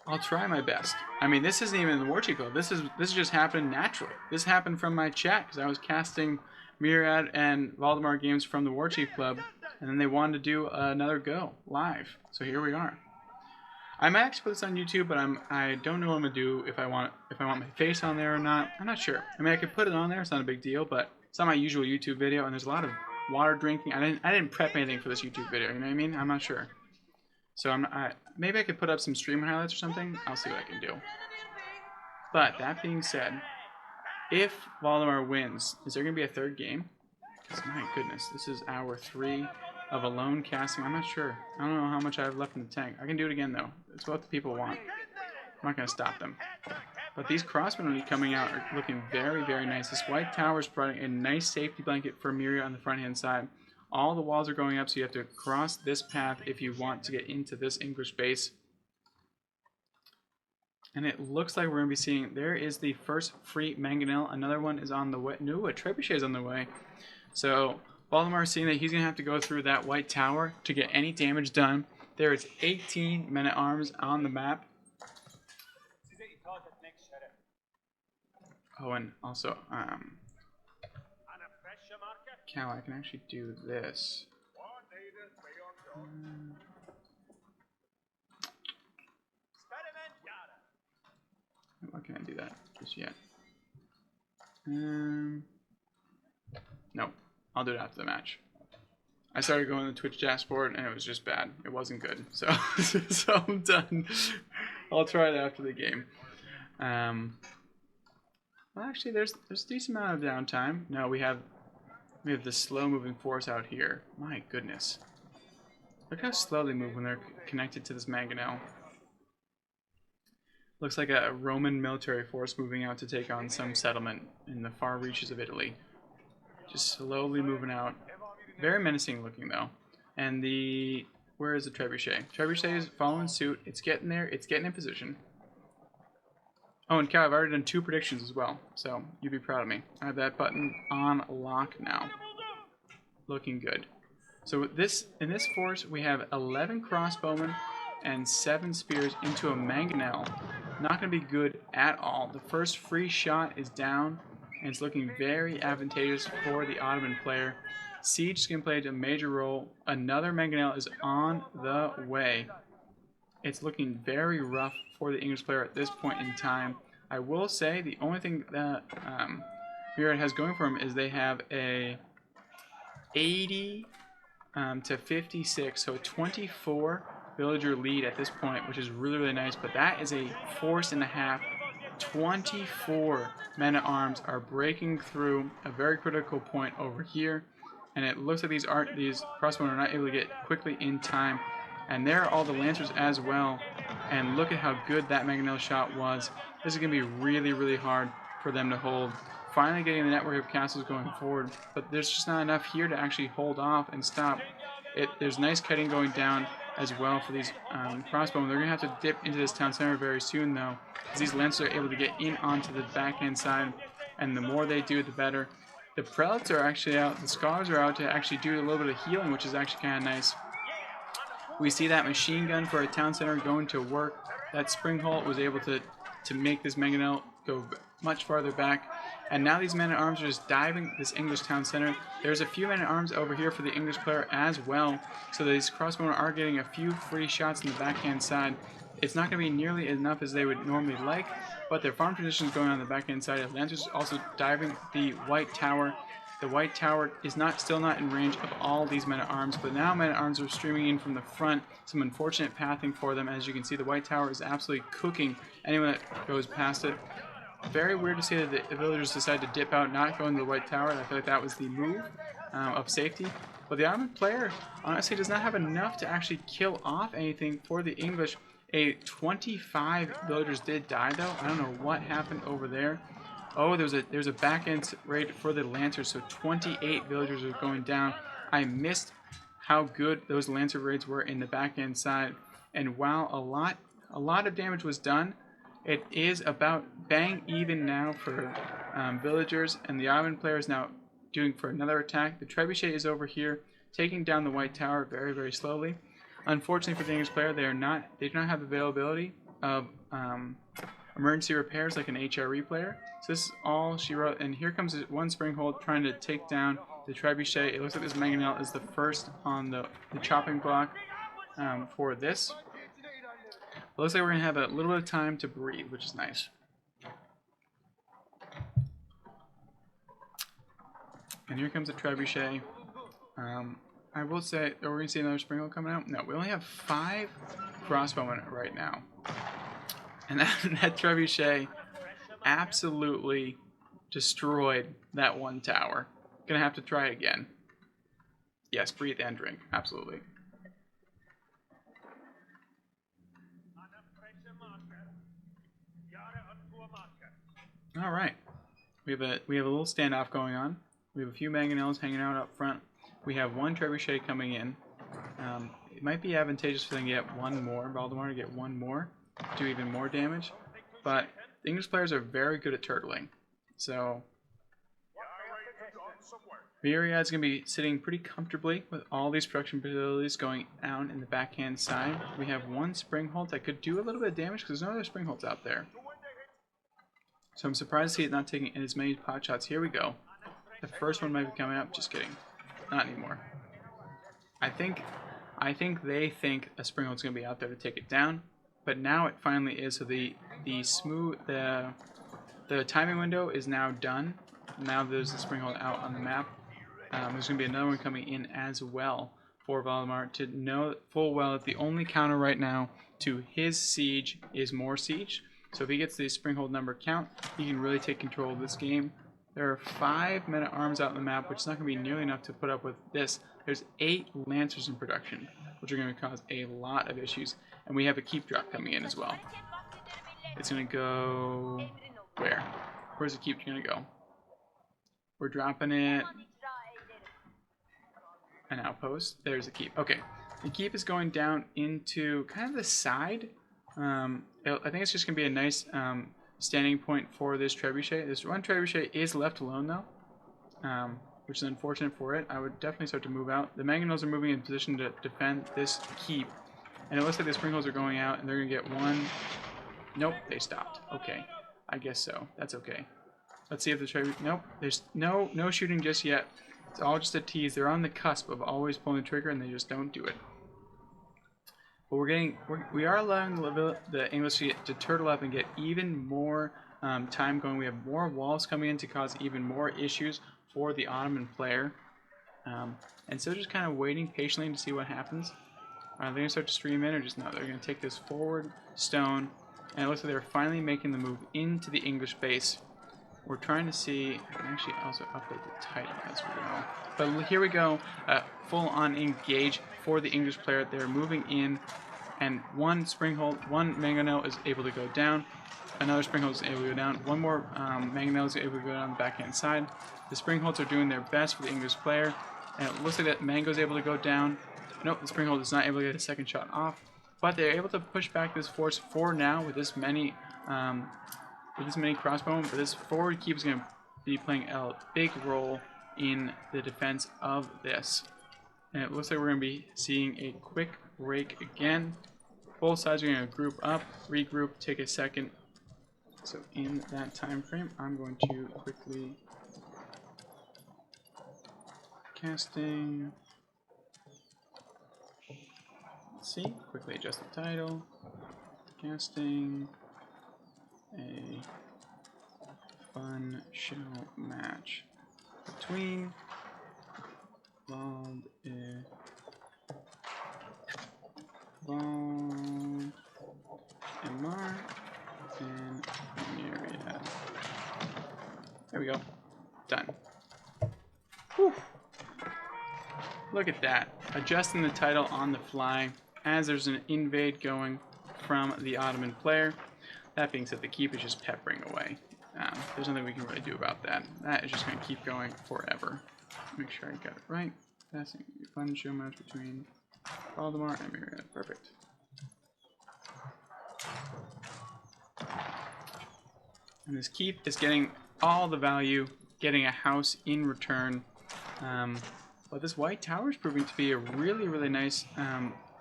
I'll try my best. I mean, this isn't even the War Chief Club. This just happened naturally. This happened from my chat because I was casting Myriad and Valdemar games from the War Chief Club, and then they wanted to do another go live. So here we are. I might actually put this on YouTube, but I don't know what I'm gonna do if I want my face on there or not. I'm not sure. I mean, I could put it on there. It's not a big deal, but it's not my usual YouTube video, and there's a lot of water drinking. I didn't prep anything for this YouTube video. You know what I mean? I'm not sure. So maybe I could put up some stream highlights or something. I'll see what I can do. But that being said, if Valdemar wins, is there going to be a third game? Because my goodness, this is hour 3 of alone casting. I'm not sure. I don't know how much I have left in the tank. I can do it again though. It's what the people want. I'm not going to stop them. But these crossmen coming out are looking very, very nice. This white tower is providing a nice safety blanket for Myriad on the front hand side. All the walls are going up, so you have to cross this path if you want to get into this English base. And it looks like we're going to be seeing, there is the first free mangonel. Another one is on the way. No, a trebuchet is on the way. So Valdemar is seeing that he's going to have to go through that white tower to get any damage done. There is 18 men-at-arms on the map. Oh, and also, Cal, I can actually do this. Why can't I do that just yet? No, I'll do it after the match. I started going to the Twitch dashboard and it was just bad. It wasn't good. So, so I'm done. I'll try it after the game. Well, actually, there's a decent amount of downtime. No, we have the slow-moving force out here. My goodness. Look how slow they move when they're connected to this mangonel. Looks like a Roman military force moving out to take on some settlement in the far reaches of Italy. Just slowly moving out. Very menacing looking though. And where is the trebuchet? Trebuchet is following suit. It's getting there. It's getting in position. Oh, and Cal, I've already done 2 predictions as well, so you'd be proud of me. I have that button on lock now. Looking good. So in this force, we have 11 crossbowmen and 7 spears into a mangonel. Not going to be good at all. The first free shot is down, and it's looking very advantageous for the Ottoman player. Siege is going to play a major role. Another mangonel is on the way. It's looking very rough for the English player at this point in time. I will say the only thing that Myriad has going for him is they have a 80 to 56, so a 24 villager lead at this point, which is really, really nice. But that is a force and a half. 24 men-at-arms are breaking through a very critical point over here, and it looks like these crossbowmen are not able to get quickly in time. And there are all the lancers as well. And look at how good that mangonel shot was. This is going to be really, really hard for them to hold. Finally getting the network of castles going forward, but there's just not enough here to actually hold off and stop it. There's nice cutting going down as well for these crossbowmen. They're going to have to dip into this town center very soon though, because these lancers are able to get in onto the backhand side, and the more they do, the better. The prelates are actually out, the scholars are out to actually do a little bit of healing, which is actually kind of nice. We see that machine gun for a town center going to work. That spring hole was able to make this mangonel go much farther back. And now these men-at-arms are just diving this English town center. There's a few men-at-arms over here for the English player as well. So these crossbowmen are getting a few free shots on the backhand side. It's not going to be nearly enough as they would normally like, but their farm tradition is going on the backhand side. Lancers also diving the White Tower. The White Tower is still not in range of all these men-at-arms, but now men-at-arms are streaming in from the front. Some unfortunate pathing for them. As you can see, the White Tower is absolutely cooking anyone that goes past it. Very weird to see that the villagers decided to dip out, not go into the White Tower. I feel like that was the move of safety. But the Ottoman player, honestly, does not have enough to actually kill off anything for the English. 25 villagers did die, though. I don't know what happened over there. Oh, there's a back-end raid for the Lancers, so 28 villagers are going down. I missed how good those Lancer raids were in the back-end side. And while a lot of damage was done, it is about bang even now for villagers, and the Ottoman player is now doing for another attack. The trebuchet is over here, taking down the White Tower very, very slowly. Unfortunately for the English player, they do not have availability of emergency repairs like an HRE player. So this is all she wrote, and here comes one springhold trying to take down the trebuchet. It looks like this mangonel is the first on the chopping block for this. It looks like we're going to have a little bit of time to breathe, which is nice. And here comes the trebuchet. I will say, are we going to see another springhold coming out? No, we only have 5 crossbowmen right now. And that trebuchet absolutely destroyed that one tower. Gonna have to try it again. Yes, breathe and drink. Absolutely. All right. We have a little standoff going on. We have a few mangonels hanging out up front. We have one trebuchet coming in. It might be advantageous for them to get one more, Valdemar to get one more, do even more damage. but the English players are very good at turtling. So Myriad's going to be sitting pretty comfortably with all these production facilities going down in the backhand side. We have one Springholt that could do a little bit of damage because there's no other Springholts out there. So I'm surprised to see it not taking as many pot shots. Here we go. The first one might be coming up. Just kidding. Not anymore. I think they think a Springholt's going to be out there to take it down, but now it finally is. So the timing window is now done. Now there's the Springholt out on the map. There's going to be another one coming in as well for Valdemar to know full well that the only counter right now to his siege is more siege. So if he gets the Springhold number count, he can really take control of this game. There are 5 men-at-arms out on the map, which is not going to be nearly enough to put up with this. There's 8 Lancers in production, which are going to cause a lot of issues. And we have a keep drop coming in as well. It's going to go... where? Where's the keep going to go? We're dropping it... an outpost. There's the keep. Okay. The keep is going down into kind of the side. I think it's just going to be a nice standing point for this trebuchet. This one trebuchet is left alone though, which is unfortunate for it. I would definitely start to move out. The mangonels are moving in position to defend this keep. And it looks like the Springholds are going out and they're going to get one. Nope, they stopped. Okay. I guess so. That's okay. Let's see if the trebuchet... Nope. There's no shooting just yet. It's all just a tease. They're on the cusp of always pulling the trigger and they just don't do it. But we are allowing the English to turtle up and get even more time going. We have more walls coming in to cause even more issues for the Ottoman player. And so just kind of waiting patiently to see what happens. Are they going to start to stream in or just no? They're going to take this forward stone. And it looks like they're finally making the move into the English base. We're trying to see, I can actually also update the title as we go. But here we go, full on engage for the English player. They're moving in, and one Springhold, one Mangonel is able to go down. Another Springhold is able to go down. One more Mangonel is able to go down the backhand side. The Springholds are doing their best for the English player, and it looks like that Mango is able to go down. Nope, the Springhold is not able to get a second shot off, but they're able to push back this force for now with this many crossbowmen. But this forward keep is going to be playing a big role in the defense of this. And it looks like we're going to be seeing a quick break again. Both sides are going to group up, regroup, take a second. So in that time frame, I'm going to quickly casting. Let's see, quickly adjust the title. Casting a fun show match between Valdemar and Myriad. There we go. Done. Whew. Look at that. Adjusting the title on the fly as there's an invade going from the Ottoman player. That being said, the keep is just peppering away. There's nothing we can really do about that. That is just going to keep going forever. Make sure I got it right. Passing fun show match between Valdemar and Myriad. Perfect. And this keep is getting all the value, getting a house in return. But this white tower is proving to be a really, really nice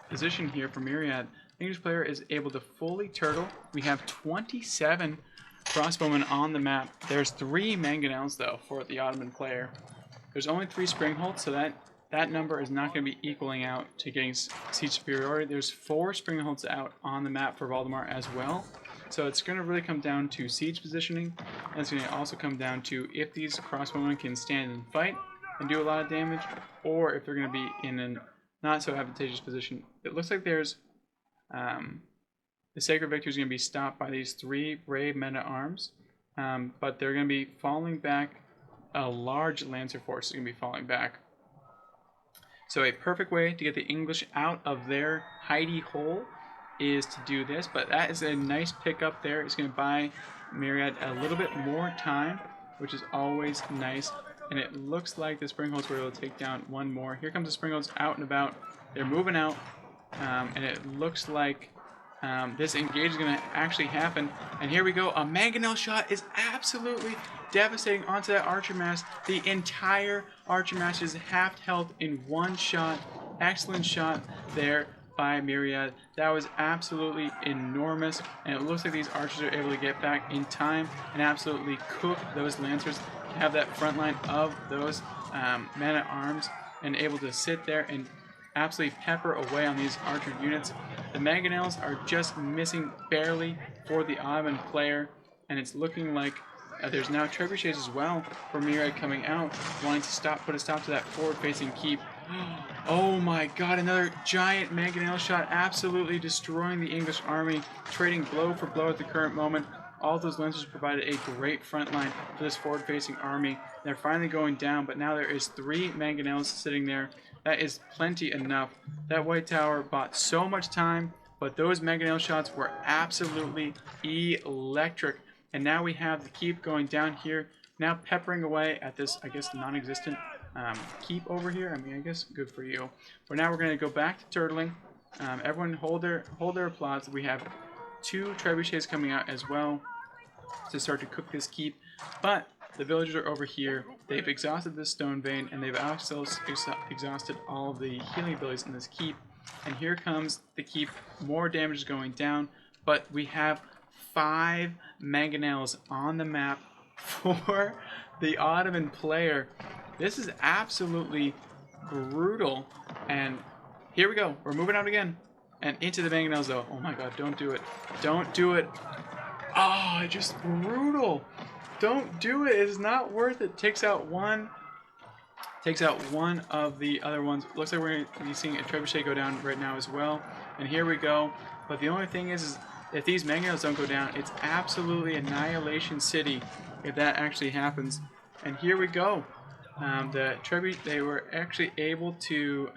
position here for Myriad. The English player is able to fully turtle. We have 27 crossbowmen on the map. There's 3 mangonels though for the Ottoman player. There's only 3 Springholds, so that number is not going to be equaling out to getting siege superiority. There's 4 Springholds out on the map for Valdemar as well. So it's going to really come down to siege positioning. And it's going to also come down to if these crossbowmen can stand and fight and do a lot of damage, or if they're going to be in a not so advantageous position. It looks like there's the Sacred Victory is going to be stopped by these 3 brave men-at-arms, but they're going to be falling back. A large Lancer force is going to be falling back. So a perfect way to get the English out of their hidey hole is to do this, but that is a nice pickup there. It's going to buy Myriad a little bit more time, which is always nice. And it looks like the Springholds were able to take down one more. Here comes the Springholds out and about. They're moving out, and it looks like this engage is going to actually happen. And here we go. A mangonel shot is absolutely devastating onto that archer mass. The entire archer mass is half health in one shot. Excellent shot there by Myriad. That was absolutely enormous, and it looks like these archers are able to get back in time and absolutely cook those lancers, have that front line of those men-at-arms, and able to sit there and absolutely pepper away on these archer units. The mangonels are just missing barely for the Ottoman player, and it's looking like there's now trebuchets as well for Myriad coming out, wanting to put a stop to that forward-facing keep. Oh my god, another giant mangonel shot, absolutely destroying the English army, trading blow for blow at the current moment. All those lancers provided a great front line for this forward-facing army. They're finally going down, but now there is 3 mangonels sitting there. That is plenty enough. That White Tower bought so much time, but those mangonel shots were absolutely electric. And now we have the keep going down here, now peppering away at this, I guess, non-existent keep over here. I mean, I guess good for you. But now we're going to go back to turtling. Everyone hold their applause. We have 2 trebuchets coming out as well to start to cook this keep. But the villagers are over here. They've exhausted this stone vein, and they've also exhausted all of the healing abilities in this keep. And here comes the keep. More damage is going down, but we have 5 mangonels on the map for the Ottoman player. This is absolutely brutal. And here we go. We're moving out again. And into the mangonels though. Oh my god, don't do it. Don't do it. Oh, just brutal. Don't do it. It's not worth it. Takes out one of the other ones. Looks like we're going to be seeing a trebuchet go down right now as well. And here we go. But the only thing is if these mangonels don't go down, it's absolutely Annihilation City if that actually happens. And here we go. They were actually able to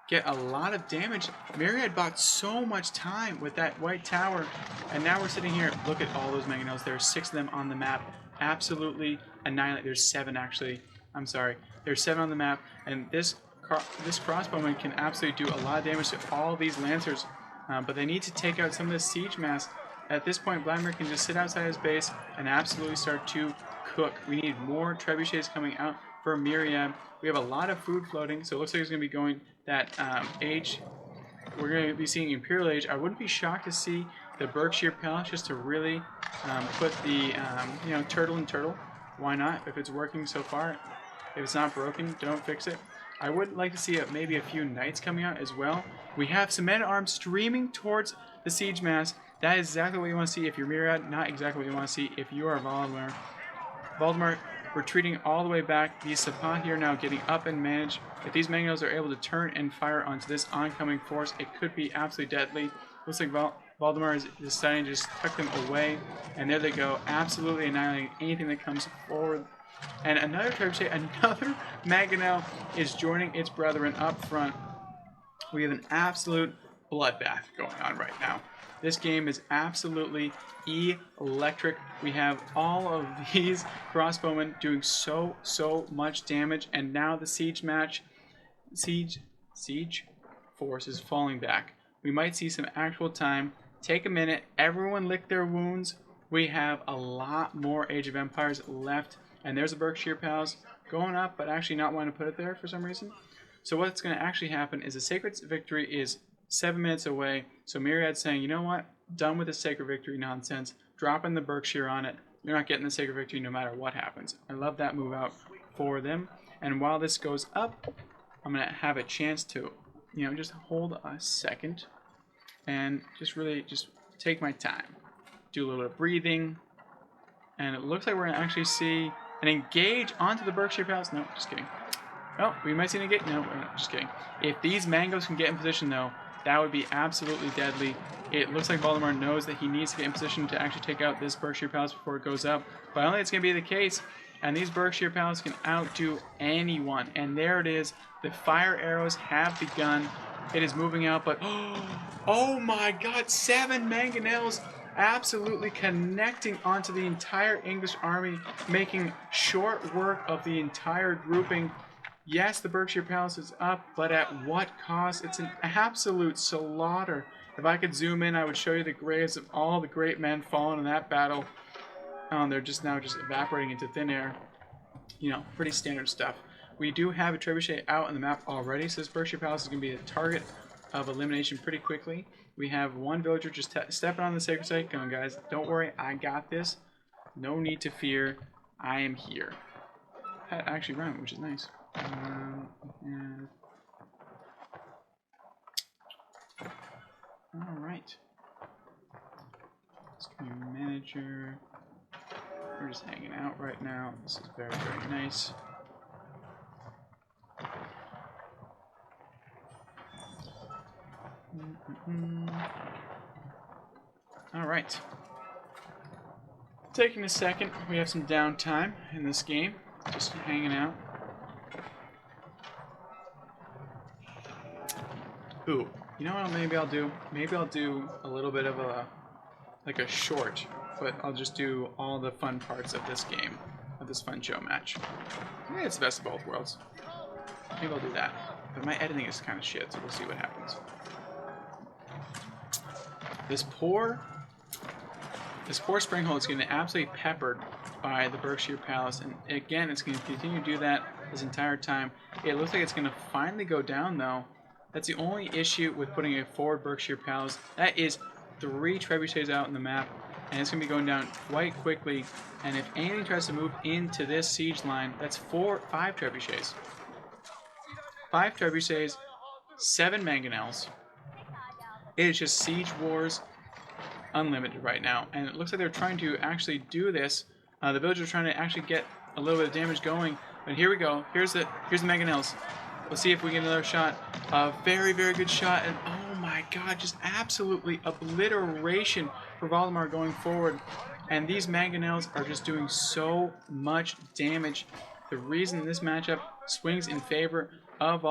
get a lot of damage. Myriad bought so much time with that White Tower, and now we're sitting here. Look at all those mangonels. There's 6 of them on the map. Absolutely annihilate. There's 7 actually. I'm sorry. There's 7 on the map, and this crossbowman can absolutely do a lot of damage to all these lancers. But they need to take out some of this siege mass. At this point, Vladimir can just sit outside his base and absolutely start to cook. We need more trebuchets coming out for Myriad. We have a lot of food floating, so it looks like it's going to be going that age. We're going to be seeing Imperial Age. I wouldn't be shocked to see the Berkshire Palace just to really put the turtle and turtle. Why not? If it's working so far. If it's not broken, don't fix it. I would like to see maybe a few knights coming out as well. We have some men-at-arms streaming towards the siege mass. That is exactly what you want to see if you're Myriad, not exactly what you want to see if you are Valdemar. Valdemar retreating all the way back. These Sapa here now getting up and managed. If these mangonels are able to turn and fire onto this oncoming force, it could be absolutely deadly. Looks like Valdemar is deciding to just tuck them away. And there they go, absolutely annihilating anything that comes forward. And another trebuchet, another mangonel is joining its brethren up front. We have an absolute bloodbath going on right now. This game is absolutely electric. We have all of these crossbowmen doing so much damage, and now the siege force is falling back. We might see some actual time. Take a minute, everyone lick their wounds. We have a lot more Age of Empires left, and there's a Berkshire Palace going up, but actually not wanting to put it there for some reason. So what's going to actually happen is the Sacred Victory is 7 minutes away. So Myriad's saying, you know what? Done with the Sacred Victory nonsense. Dropping the Berkshire on it. You're not getting the Sacred Victory no matter what happens. I love that move out for them. And while this goes up, I'm going to have a chance to, just hold a second and just really take my time. Do a little bit of breathing. And it looks like we're going to actually see an engage onto the Berkshire Palace. No, just kidding. Oh, we might see an engage. No, we're not. Just kidding. If these mangoes can get in position, though, that would be absolutely deadly. It looks like Valdemar knows that he needs to get in position to actually take out this Berkshire Palace before it goes up. But I don't think it's going to be the case. And these Berkshire Palace can outdo anyone. And there it is. The fire arrows have begun. It is moving out, but oh my god, 7 mangonels absolutely connecting onto the entire English army, making short work of the entire grouping. Yes, the Berkshire Palace is up, but at what cost? It's an absolute slaughter. If I could zoom in, I would show you the graves of all the great men fallen in that battle. They're just now just evaporating into thin air. You know, pretty standard stuff. We do have a trebuchet out on the map already, so this Berkshire Palace is going to be the target of elimination pretty quickly. We have one villager just stepping on the sacred site. Come on, guys. Don't worry. I got this. No need to fear. I am here. Pet actually ran, which is nice. Alright. Let's give me manager. We're just hanging out right now. This is very, very nice. Alright. Taking a second, we have some downtime in this game. Just hanging out. Ooh, you know what maybe I'll do? Maybe I'll do a little bit of a, like a short, but I'll just do all the fun parts of this game, of this fun show match. Maybe it's the best of both worlds. Maybe I'll do that. But my editing is kind of shit, so we'll see what happens. This poor Springhold is getting absolutely peppered by the Berkshire Palace, and again, it's going to continue to do that this entire time. It looks like it's going to finally go down, though. That's the only issue with putting a forward Berkshire Palace. That is 3 trebuchets out in the map, and it's going to be going down quite quickly. And if anything tries to move into this siege line, that's 5 trebuchets. 5 trebuchets, 7 mangonels. It is just siege wars unlimited right now, and it looks like they're trying to actually do this. The villagers are trying to actually get a little bit of damage going. But here we go. Here's the mangonels. Let's see if we get another shot. A very, very good shot, and oh my god, just absolutely obliteration for Valdemar going forward. And these mangonels are just doing so much damage. The reason this matchup swings in favor of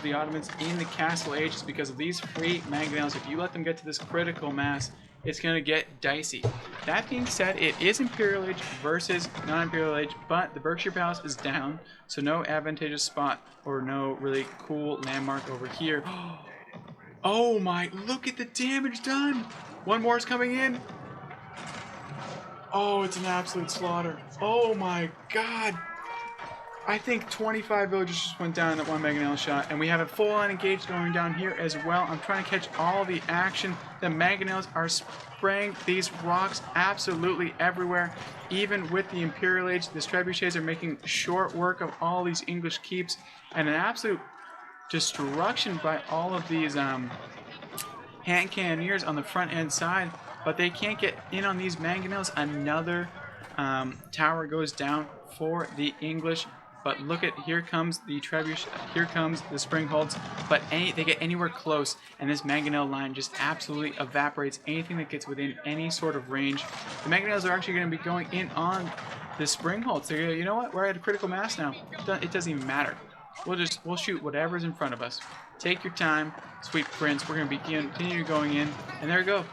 the Ottomans in the Castle Age is because of these free mangonels. If you let them get to this critical mass, it's going to get dicey. That being said, it is Imperial Age versus non-Imperial Age, but the Berkshire Palace is down, so no advantageous spot or no really cool landmark over here. Oh my, look at the damage done! One more is coming in. Oh, it's an absolute slaughter. Oh my god. I think 25 villagers just went down in that one mangonel shot, and we have a full-on engage going down here as well. I'm trying to catch all the action. The mangonels are spraying these rocks absolutely everywhere. Even with the Imperial Age, the trebuchets are making short work of all these English keeps, and an absolute destruction by all of these hand cannoneers on the front end side, but they can't get in on these mangonels. Another tower goes down for the English. But look at, here comes the trebuchet, here comes the Springholds, but they get anywhere close, and this mangonel line just absolutely evaporates anything that gets within any sort of range. The mangonels are actually going to be going in on the Springholds. So you know what? We're at a critical mass now. It doesn't even matter. We'll shoot whatever's in front of us. Take your time, sweet prince. We're going to continue going in, and there we go.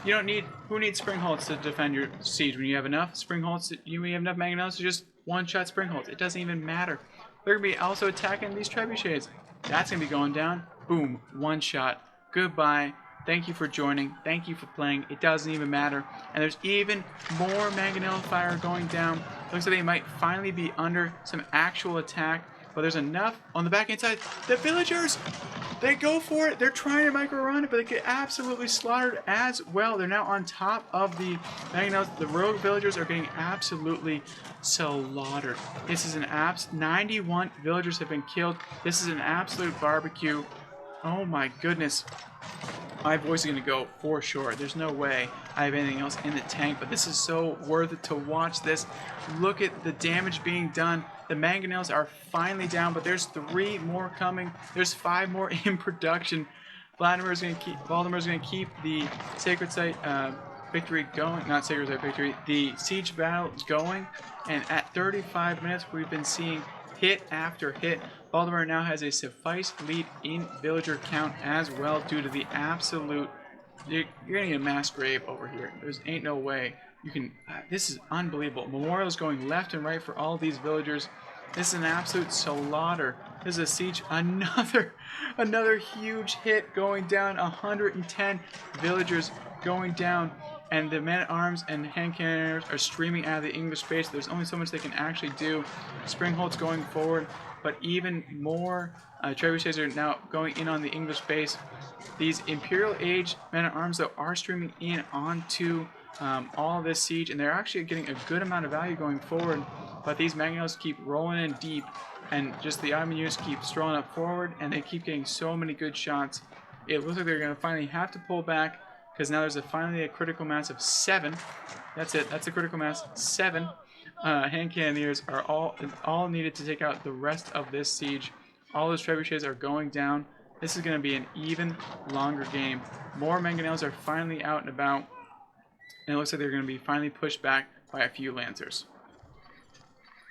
You don't need, who needs Springholds to defend your siege? When you have enough Springholds, you have enough mangonels to just one-shot Springholds. It doesn't even matter. They're going to be also attacking these trebuchets. That's going to be going down. Boom. One shot. Goodbye. Thank you for joining. Thank you for playing. It doesn't even matter. And there's even more mangonel fire going down. Looks like they might finally be under some actual attack. But there's enough on the back end side. The villagers, they go for it. They're trying to micro-run it, but they get absolutely slaughtered as well. They're now on top of the mangonels. The rogue villagers are getting absolutely slaughtered. This is an 91 villagers have been killed. This is an absolute barbecue. Oh my goodness. My voice is going to go for sure. There's no way I have anything else in the tank, but this is so worth it to watch this. Look at the damage being done. The mangonels are finally down, but there's 3 more coming. There's 5 more in production. Valdemar's going to keep the Sacred Site victory going. Not Sacred Site victory. The siege battle going. And at 35 minutes, we've been seeing hit after hit. Valdemar now has a suffice lead in villager count as well due to the absolute... You're going to get a mass grave over here. There's ain't no way you can... this is unbelievable. Memorials going left and right for all these villagers. This is an absolute slaughter. This is a siege. Another huge hit going down. 110 villagers going down. And the men-at-arms and hand cannons are streaming out of the English base. There's only so much they can actually do. Springholt's going forward, but even more trebuchets are now going in on the English base. These Imperial Age men-at-arms, though, are streaming in onto all of this siege, and they're actually getting a good amount of value going forward. But these mangonels keep rolling in deep, and just the Ottoman units keep strolling up forward, and they keep getting so many good shots. It looks like they're going to finally have to pull back, because now there's finally a critical mass of 7. That's it. That's a critical mass. 7 hand cannoneers are all needed to take out the rest of this siege. All those trebuchets are going down. This is going to be an even longer game. More mangonels are finally out and about, and it looks like they're going to be finally pushed back by a few lancers.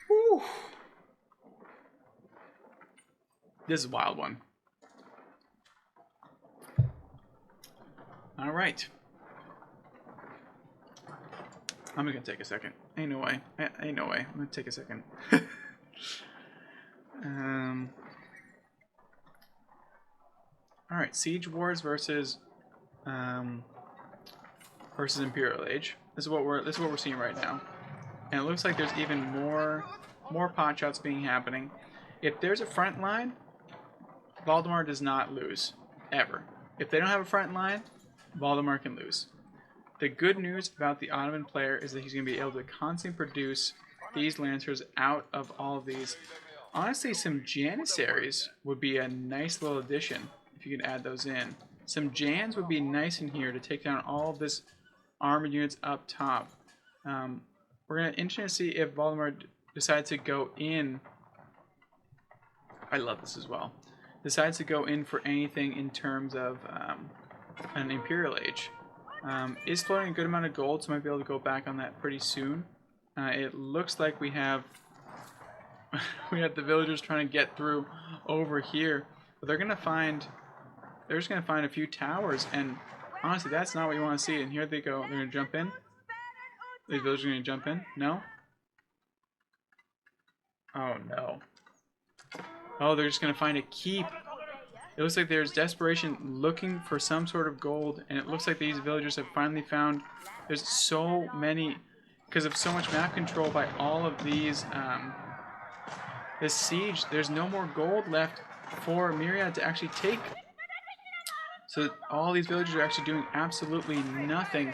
Whew. This is a wild one. All right. I'm gonna take a second. Ain't no way. Ain't no way. I'm gonna take a second. All right. Siege Wars versus Imperial Age. This is what we're seeing right now, and it looks like there's even more pot shots being happening. If there's a front line, Valdemar does not lose ever. If they don't have a front line, Valdemar can lose. The good news about the Ottoman player is that he's going to be able to constantly produce these lancers out of all of these. Honestly, some Janissaries would be a nice little addition if you could add those in. Some Jans would be nice in here to take down all of this armored units up top. We're going to interested to see if Valdemar decides to go in. I love this as well. Decides to go in for anything in terms of an Imperial Age. Is floating a good amount of gold, so might be able to go back on that pretty soon. It looks like we have the villagers trying to get through over here, but they're just gonna find a few towers, and honestly, that's not what you want to see. And here they go. They're gonna jump in. These villagers are gonna jump in. No. Oh no. Oh, they're just gonna find a keep. It looks like there's desperation looking for some sort of gold, and it looks like these villagers have finally found. There's so many, because of so much map control by all of these. This siege, there's no more gold left for Myriad to actually take. So all these villagers are actually doing absolutely nothing,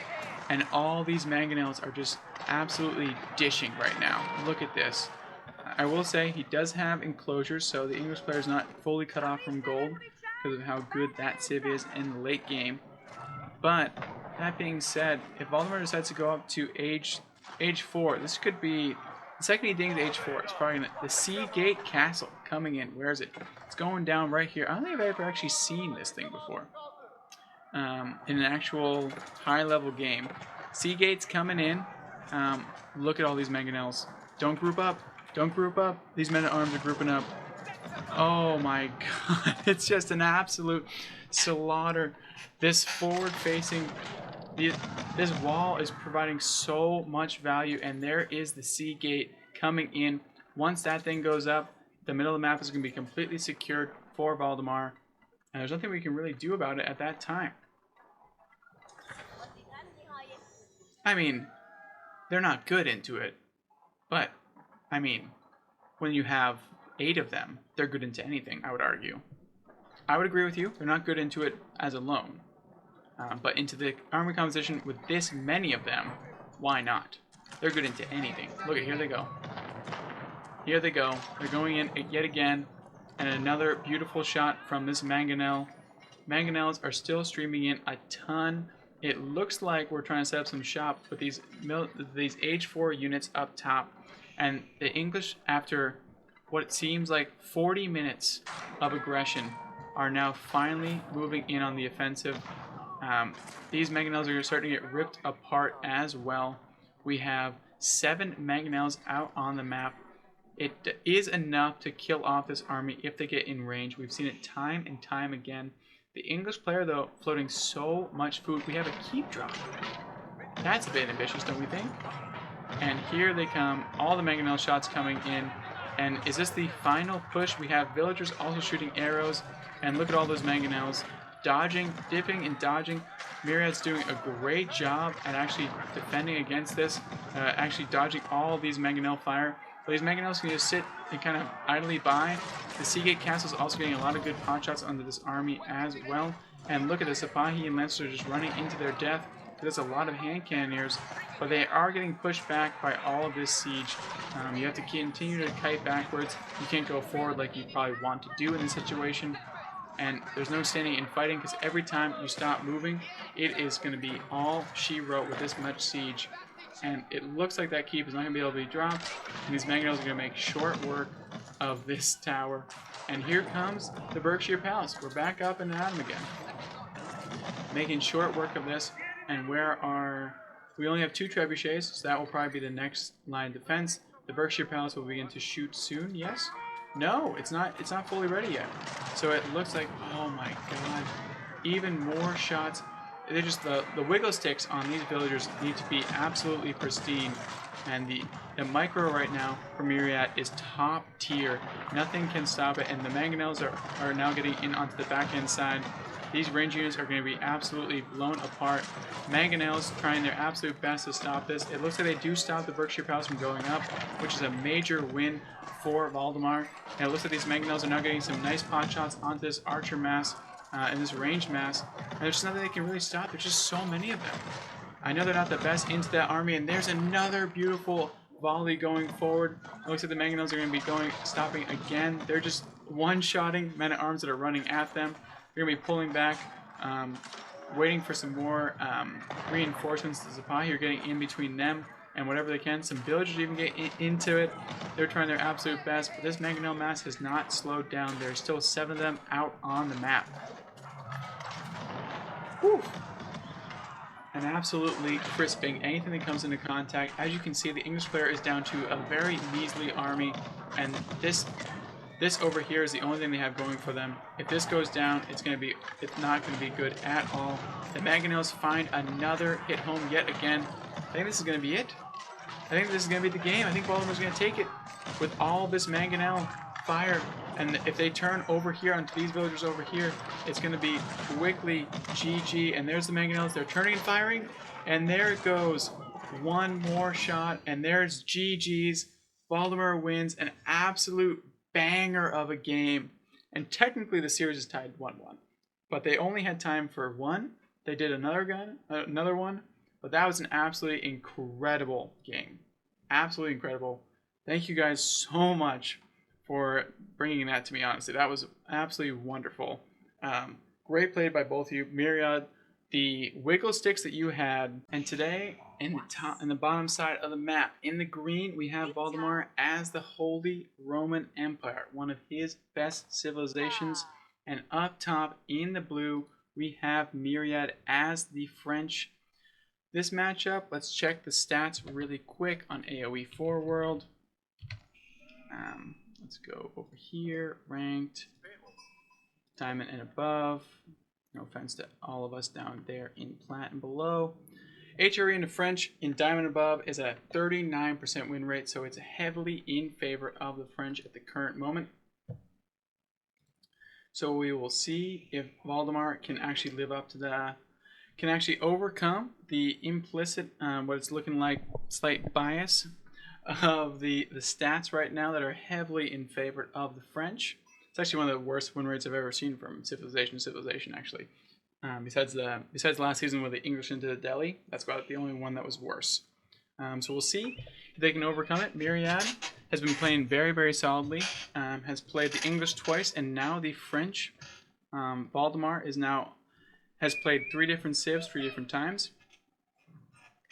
and all these mangonels are just absolutely dishing right now. Look at this. I will say he does have enclosures, so the English player is not fully cut off from gold because of how good that civ is in the late game. But that being said, if Valdemar decides to go up to age 4, this could be the second he dings age 4. It's probably the Seagate Castle coming in. Where is it? It's going down right here. I don't think I've ever actually seen this thing before in an actual high-level game. Seagate's coming in. Look at all these mangonels. Don't group up. Don't group up. These men-at-arms are grouping up. Oh my god. It's just an absolute slaughter. This forward-facing... This wall is providing so much value, and there is the Sea Gate coming in. Once that thing goes up, the middle of the map is going to be completely secured for Valdemar, and there's nothing we can really do about it at that time. I mean, they're not good into it, but... I mean, when you have 8 of them, they're good into anything, I would argue. I would agree with you. They're not good into it as alone. But into the army composition with this many of them, why not? They're good into anything. Look at, here they go. Here they go. They're going in yet again. And another beautiful shot from this mangonel. Mangonels are still streaming in a ton. It looks like we're trying to set up some shop with these age 4 units up top. And the English, after what it seems like 40 minutes of aggression, are now finally moving in on the offensive. These mangonels are starting to get ripped apart as well. We have 7 mangonels out on the map. It is enough to kill off this army if they get in range. We've seen it time and time again. The English player, though, floating so much food. We have a keep drop. That's a bit ambitious, don't we think? And here they come, all the mangonel shots coming in. And is this the final push? We have villagers also shooting arrows. And look at all those mangonels dodging, dipping, and dodging. Myriad's doing a great job at actually defending against this, actually dodging all of these mangonel fire. But these mangonels can just sit and kind of idly by. The Seagate Castle is also getting a lot of good pot shots under this army as well. And look at the Sipahi and Lancers just running into their death. There's a lot of hand cannoneers, but they are getting pushed back by all of this siege. You have to continue to kite backwards. You can't go forward like you probably want to do in this situation. And there's no standing and fighting because every time you stop moving, it is going to be all she wrote with this much siege. And it looks like that keep is not going to be able to be dropped. And these mangonels are going to make short work of this tower. And here comes the Berkshire Palace. We're back up and at them again. Making short work of this. And we only have 2 trebuchets, so that will probably be the next line of defense. The Berkshire Palace will begin to shoot soon, yes? No, it's not fully ready yet. So it looks like, oh my god, even more shots. They just the wiggle sticks on these villagers need to be absolutely pristine. And the micro right now for Myriad is top tier. Nothing can stop it, and the mangonels are now getting in onto the backhand side. These range units are going to be absolutely blown apart. Mangonels trying their absolute best to stop this. It looks like they do stop the Berkshire Palace from going up, which is a major win for Valdemar. And it looks like these mangonels are now getting some nice pot shots onto this archer mass and this ranged mass. And there's just nothing they can really stop. There's just so many of them. I know they're not the best into that army, and there's another beautiful volley going forward. It looks like the mangonels are going to be stopping again. They're just one-shotting men-at-arms that are running at them. They're going to be pulling back, waiting for some more reinforcements. The Sipahi are getting in between them and whatever they can. Some villagers even get into it. They're trying their absolute best, but this mangonel mass has not slowed down. There's still 7 of them out on the map. Whew. And absolutely crisping anything that comes into contact. As you can see, the English player is down to a very measly army, and this over here is the only thing they have going for them. If this goes down, it's not going to be good at all. The mangonels find another hit home yet again. I think this is going to be it. I think this is going to be the game. I think Baltimore's going to take it with all this mangonel fire. And if they turn over here onto these villagers over here, it's going to be quickly GG. And there's the mangonels. They're turning and firing. And there it goes. One more shot. And there's GG's. Valdemar wins an absolute banger of a game. And technically the series is tied 1-1. But they only had time for one. They did another one. But that was an absolutely incredible game. Absolutely incredible. Thank you guys so much for bringing that to me, honestly. That was absolutely wonderful. Great play by both of you. Myriad, the wiggle sticks that you had. And today, in the bottom side of the map, in the green, we have Valdemar as the Holy Roman Empire, one of his best civilizations. And up top, in the blue, we have Myriad as the French. This matchup, let's check the stats really quick on AoE4 World. Let's go over here, ranked, diamond and above. No offense to all of us down there in plat and below. HRE in the French in diamond above is a 39% win rate, so it's heavily in favor of the French at the current moment. So we will see if Valdemar can actually live up to can actually overcome the implicit, what it's looking like, slight bias of the stats right now that are heavily in favor of the French. It's actually one of the worst win rates I've ever seen from civilization to civilization, actually. Besides last season with the English into Delhi, that's about the only one that was worse. So we'll see if they can overcome it. Myriad has been playing very, very solidly. Has played the English twice and now the French. Valdemar has played 3 different civs 3 different times.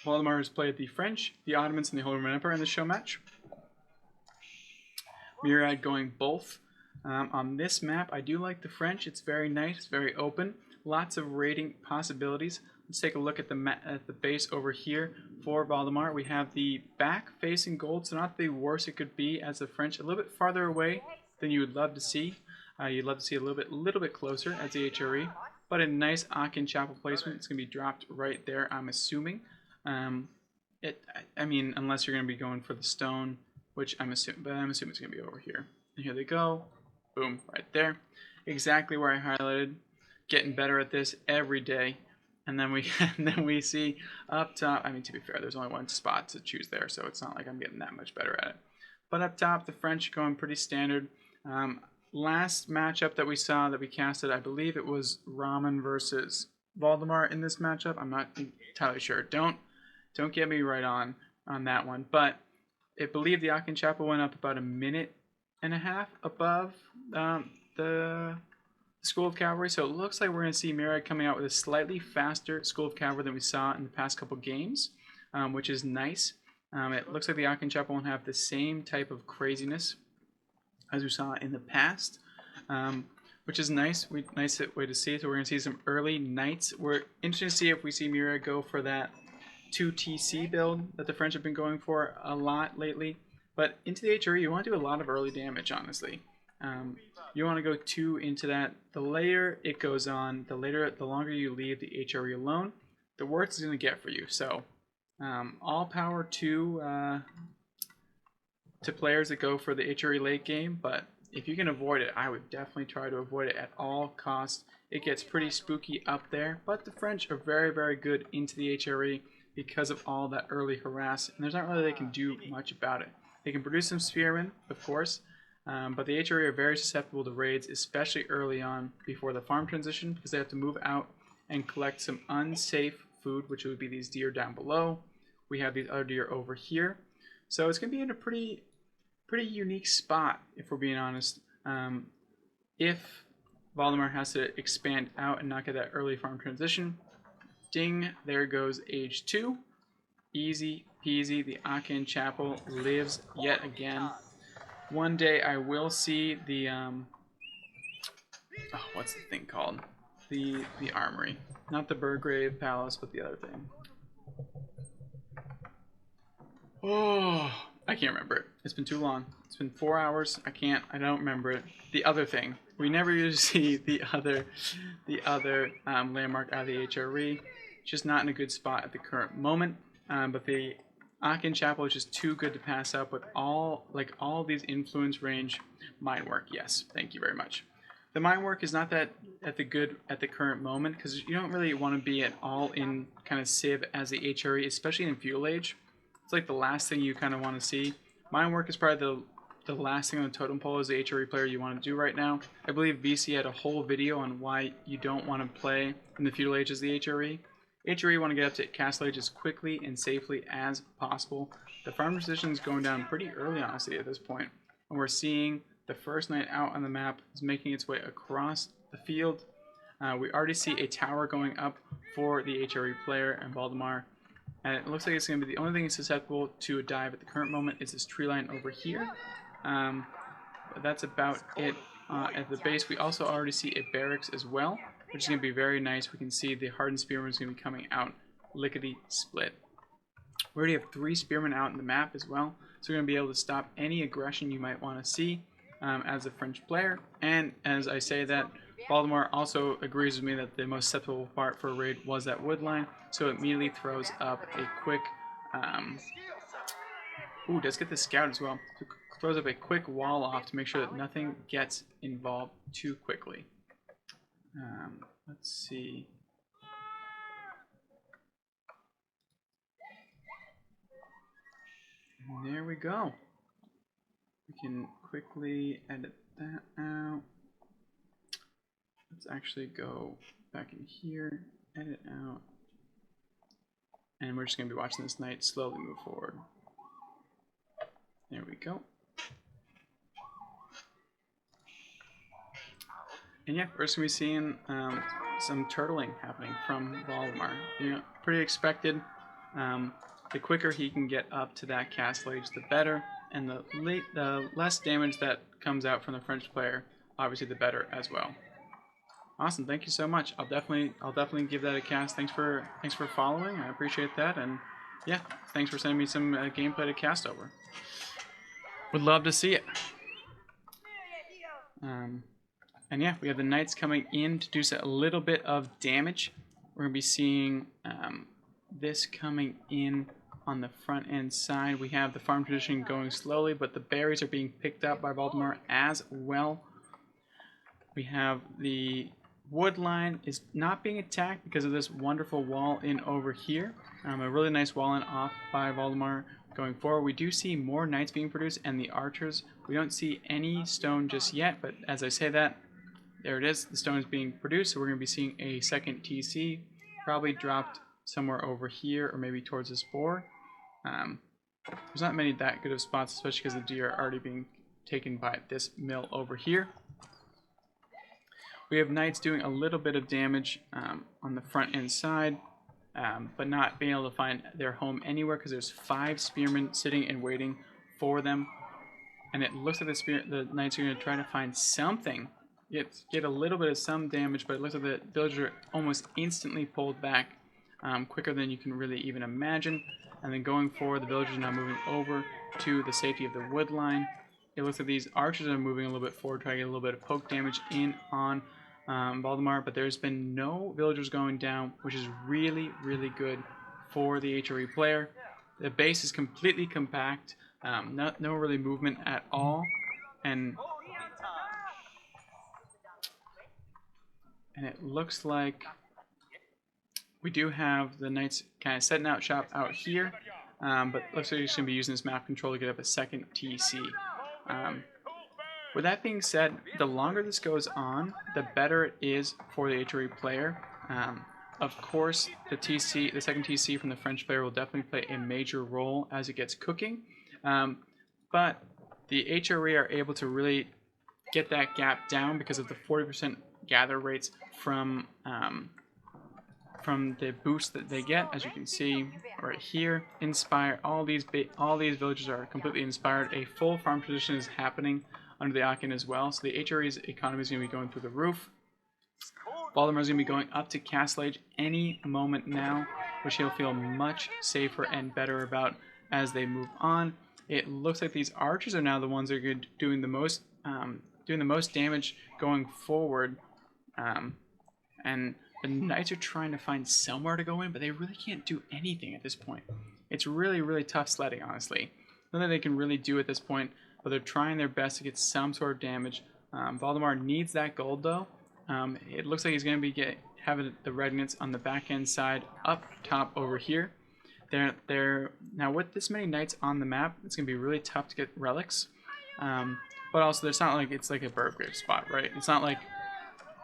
Valdemar has played the French, the Ottomans, and the Holy Roman Empire in the Showmatch. Myriad going both. On this map, I do like the French. It's very nice. It's very open. Lots of raiding possibilities. Let's take a look at the base over here for Valdemar. We have the back facing gold, so not the worst it could be as the French. A little bit farther away than you would love to see. You'd love to see a little bit closer as the HRE. But a nice Akin Chapel placement. It's going to be dropped right there, I'm assuming. I mean, unless you're going to be going for the stone, which I'm assuming it's gonna be over here. And here they go, boom, right there, exactly where I highlighted. Getting better at this every day. And then we see up top. I mean, to be fair, there's only one spot to choose there, so it's not like I'm getting that much better at it. But up top, the French are going pretty standard. Last matchup that we saw that we casted, I believe it was Ramen versus Valdemar in this matchup. I'm not entirely sure. Don't get me right on that one. But I believe the Akin Chapel went up about 1.5 minutes above the School of Cavalry. So it looks like we're going to see Myriad coming out with a slightly faster School of Cavalry than we saw in the past couple games, which is nice. It looks like the Akin Chapel won't have the same type of craziness as we saw in the past, which is nice. Nice way to see it. So we're going to see some early knights. We're interested to see if we see Myriad go for that 2 TC build that the French have been going for a lot lately. But into the HRE, you want to do a lot of early damage, honestly. You want to go 2 into that. The later it goes on, the longer you leave the HRE alone, the worse it's going to get for you. So all power to players that go for the HRE late game, but if you can avoid it, I would definitely try to avoid it at all costs. It gets pretty spooky up there, but the French are very, very good into the HRE because of all that early harass, and there's not really they can do much about it. They can produce some spearmen, of course, but the HRE are very susceptible to raids, especially early on before the farm transition, because they have to move out and collect some unsafe food, which would be these deer down below. We have these other deer over here. So it's going to be in a pretty unique spot, if we're being honest. If Valdemar has to expand out and not get that early farm transition, ding, there goes age 2. Easy peasy, the Akin Chapel lives yet again. One day I will see the, what's the thing called? The armory. Not the Burgrave Palace, but the other thing. Oh, I can't remember it. It's been too long. It's been 4 hours. I don't remember it. The other thing. We never usually see the other landmark out of the HRE. Just not in a good spot at the current moment. But the Akin Chapel is just too good to pass up with all these influence range mine work. Yes, thank you very much. The mine work is not that at the current moment, because you don't really want to be at all in kind of Civ as the HRE, especially in Fuel Age. It's like the last thing you kind of want to see. Mine work is probably the last thing on the totem pole as the HRE player you want to do right now. I believe VC had a whole video on why you don't want to play in the Feudal Age as the HRE. HRE want to get up to Castle Age as quickly and safely as possible. The farm position is going down pretty early, honestly, at this point. And we're seeing the first knight out on the map is making its way across the field. We already see a tower going up for the HRE player and Valdemar. And it looks like it's going to be the only thing susceptible to a dive at the current moment is this tree line over here. But that's about it. At the base, we also already see a barracks as well, which is going to be very nice. We can see the hardened spearmen is going to be coming out lickety-split. We already have 3 spearmen out in the map as well, so we're going to be able to stop any aggression you might want to see as a French player. And as I say that, Valdemar also agrees with me that the most susceptible part for a raid was that wood line, so it immediately throws up a quick... does get the scout as well. So throws up a quick wall off to make sure that nothing gets involved too quickly. Let's see. And there we go. We can quickly edit that out. Let's actually go back in here, edit out. And we're just going to be watching this knight slowly move forward. There we go. And yeah, we're just going to be seeing some turtling happening from Valdemar. You know, pretty expected. The quicker he can get up to that castle age, the better. And the less damage that comes out from the French player, obviously the better as well. Awesome, thank you so much. I'll definitely give that a cast. Thanks for following. I appreciate that. And yeah, thanks for sending me some gameplay to cast over. Would love to see it. And yeah, we have the knights coming in to do a little bit of damage. We're going to be seeing this coming in on the front end side, we have the farm tradition going slowly, but the berries are being picked up by Valdemar as well. We have the wood line is not being attacked because of this wonderful wall in over here. A really nice wall in off by Valdemar going forward. We do see more knights being produced and the archers. We don't see any stone just yet, but as I say that, there it is. The stone is being produced, so we're going to be seeing a second TC, probably dropped somewhere over here or maybe towards this boar. There's not many that good of spots, especially because the deer are already being taken by this mill over here. We have knights doing a little bit of damage on the front end side, but not being able to find their home anywhere because there's 5 spearmen sitting and waiting for them. And it looks like the knights are going to try to find something. Get a little bit of some damage, but it looks like the villagers are almost instantly pulled back quicker than you can really even imagine. And then going forward, the villagers are now moving over to the safety of the wood line. It looks like these archers are moving a little bit forward, trying to get a little bit of poke damage in on Valdemar, but there's been no villagers going down, which is really, really good for the HRE player. The base is completely compact, no really movement at all, and it looks like we do have the knights kind of setting out shop out here, but looks like you're going to be using this map control to get up a second TC. With that being said, the longer this goes on, the better it is for the HRE player. Of course, the second TC from the French player will definitely play a major role as it gets cooking, but the HRE are able to really get that gap down because of the 40% gather rates from the boost that they get. As you can see right here, inspire all these villages are completely inspired. A full farm tradition is happening under the Aachen as well, so the HRE's economy is going to be going through the roof. Valdemar is going to be going up to Castle Age any moment now, which he'll feel much safer and better about as they move on. It looks like these archers are now the ones that are doing the most damage going forward, and the knights are trying to find somewhere to go in, but they really can't do anything at this point. It's really, really tough sledding, honestly. Nothing they can really do at this point, but they're trying their best to get some sort of damage. Valdemar needs that gold, though. It looks like he's going to be having the regnants on the back end side up top over here. Now with this many knights on the map, it's going to be really tough to get relics. But also, it's not like it's like a Burgrave spot, right? It's not like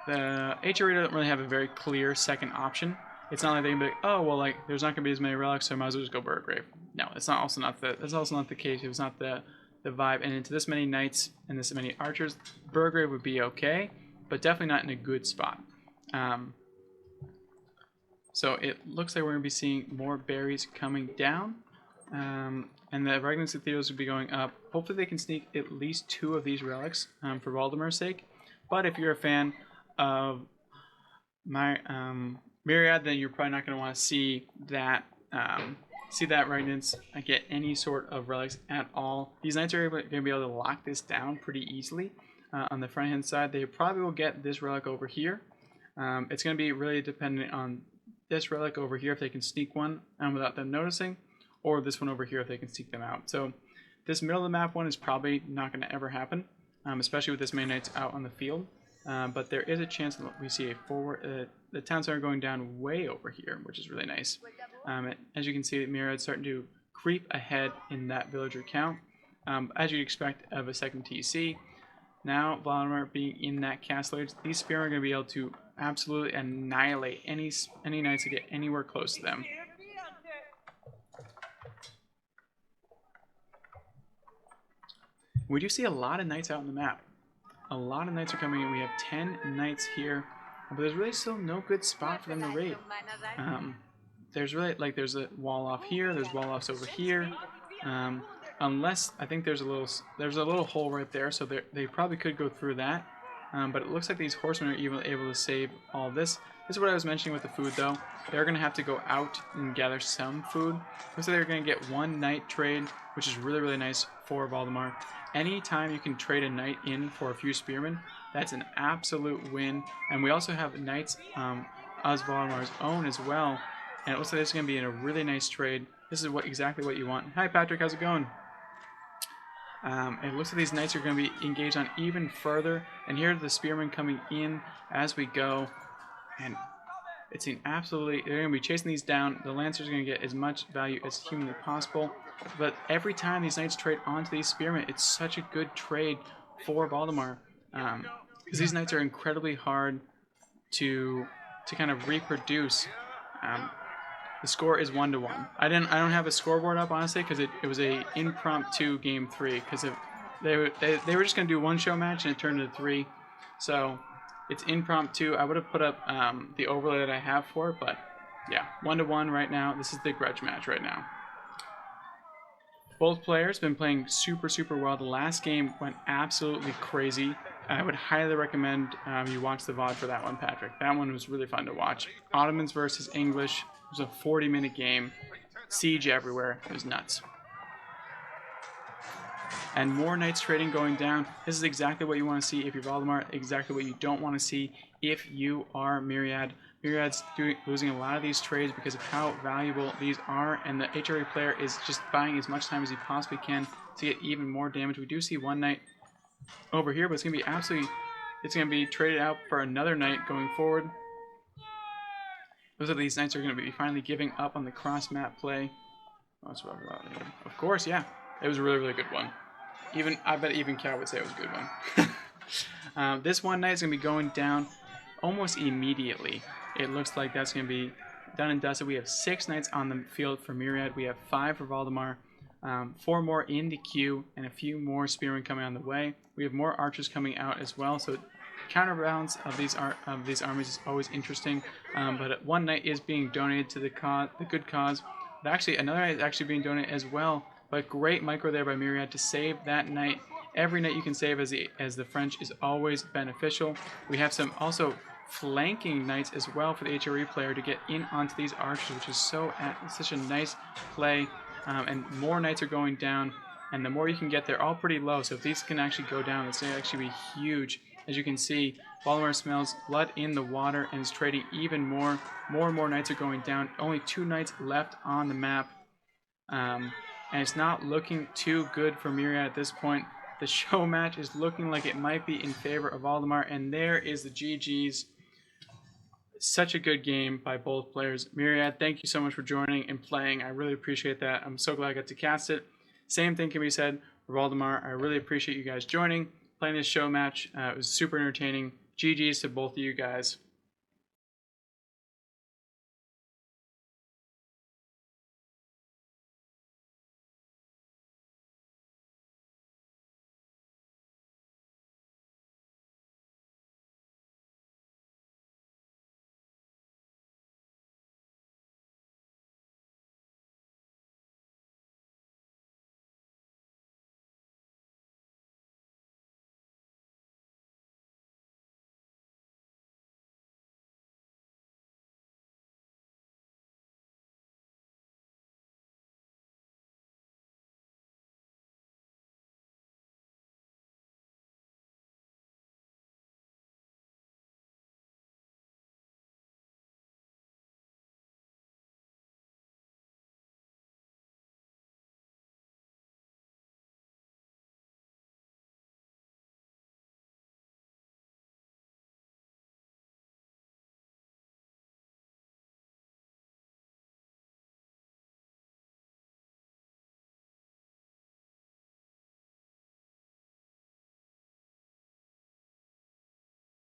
the HRE doesn't really have a very clear second option. It's not like they can be like, oh well, like there's not going to be as many relics, so I might as well just go Burgrave. No, that's also not the case. It was not the vibe. And into this many knights and this many archers, Burgrave would be okay, but definitely not in a good spot. So it looks like we're going to be seeing more berries coming down, and the Regnant Cathedrals will be going up. Hopefully they can sneak at least 2 of these relics for Valdemar's sake. But if you're a fan of Myriad, then you're probably not going to want to see that Regnants get any sort of relics at all. These knights are going to be able to lock this down pretty easily. On the front hand side, they probably will get this relic over here. It's going to be really dependent on this relic over here if they can sneak one without them noticing, or this one over here if they can sneak them out. So this middle of the map one is probably not going to ever happen, especially with this many knights out on the field. But there is a chance that we see a forward. The town center going down way over here, which is really nice. As you can see, Myriad starting to creep ahead in that villager count, as you'd expect of a second TC. Now, Valdemar being in that castle age, these spearmen are going to be able to absolutely annihilate any knights that get anywhere close to them. We do see a lot of knights out on the map. A lot of knights are coming in. We have 10 knights here, but there's really still no good spot for them to raid. There's a wall off here. There's wall offs over here. Unless I think there's a little hole right there, so they probably could go through that. But it looks like these horsemen are even able to save all this. This is what I was mentioning with the food, though. They're going to have to go out and gather some food. Looks like they're going to get 1 knight trade, which is really, really nice for Valdemar. Anytime you can trade a knight in for a few spearmen, that's an absolute win. And we also have knights as Valdemar's own as well. And it looks like this is going to be in a really nice trade. This is exactly what you want. Hi, Patrick. How's it going? It looks like these knights are going to be engaged on even further. And here are the spearmen coming in as we go. And it's an absolutely... They're going to be chasing these down. The lancers are going to get as much value as humanly possible. But every time these knights trade onto these spearmen, it's such a good trade for Valdemar. Because these knights are incredibly hard to kind of reproduce. The score is 1-1. I don't have a scoreboard up, honestly, because it was a impromptu game 3. Because they were just going to do one show match and it turned into 3. So it's impromptu. I would have put up the overlay that I have for it, but yeah, 1-1 right now. This is the grudge match right now. Both players have been playing super, super well. The last game went absolutely crazy. I would highly recommend you watch the VOD for that one, Patrick. That one was really fun to watch. Ottomans versus English. It was a 40-minute game. Siege everywhere. It was nuts. And more knights trading going down. This is exactly what you want to see if you're Valdemar. Exactly what you don't want to see if you are Myriad. Myriad's losing a lot of these trades because of how valuable these are, and the HRE player is just buying as much time as he possibly can to get even more damage. We do see one knight over here, but it's going to be absolutely... It's going to be traded out for another knight going forward. Those are these knights are going to be finally giving up on the cross-map play. Oh, that's what of course, yeah. It was a really, really good one. I bet even Cal would say it was a good one. This one knight is going to be going down almost immediately. It looks like that's going to be done and dusted. We have 6 knights on the field for Myriad. We have 5 for Valdemar. 4 more in the queue, and a few more spearmen coming on the way. We have more archers coming out as well, so counterbalance of these armies is always interesting. But one knight is being donated to the good cause. But actually, another knight is actually being donated as well. But great micro there by Myriad to save that knight. Every knight you can save as the French is always beneficial. We have some also flanking knights as well for the HRE player to get in onto these archers, which is such a nice play. And more knights are going down, and the more you can get, they're all pretty low. So if these can actually go down, it's going to actually be huge. As you can see, Valdemar smells blood in the water and is trading even more. More and more knights are going down. Only 2 knights left on the map. And it's not looking too good for Myriad at this point. The show match is looking like it might be in favor of Valdemar, and there is the GG's. Such a good game by both players. Myriad, thank you so much for joining and playing. I really appreciate that. I'm so glad I got to cast it. Same thing can be said for Valdemar. I really appreciate you guys joining, playing this show match. It was super entertaining. GG's to both of you guys.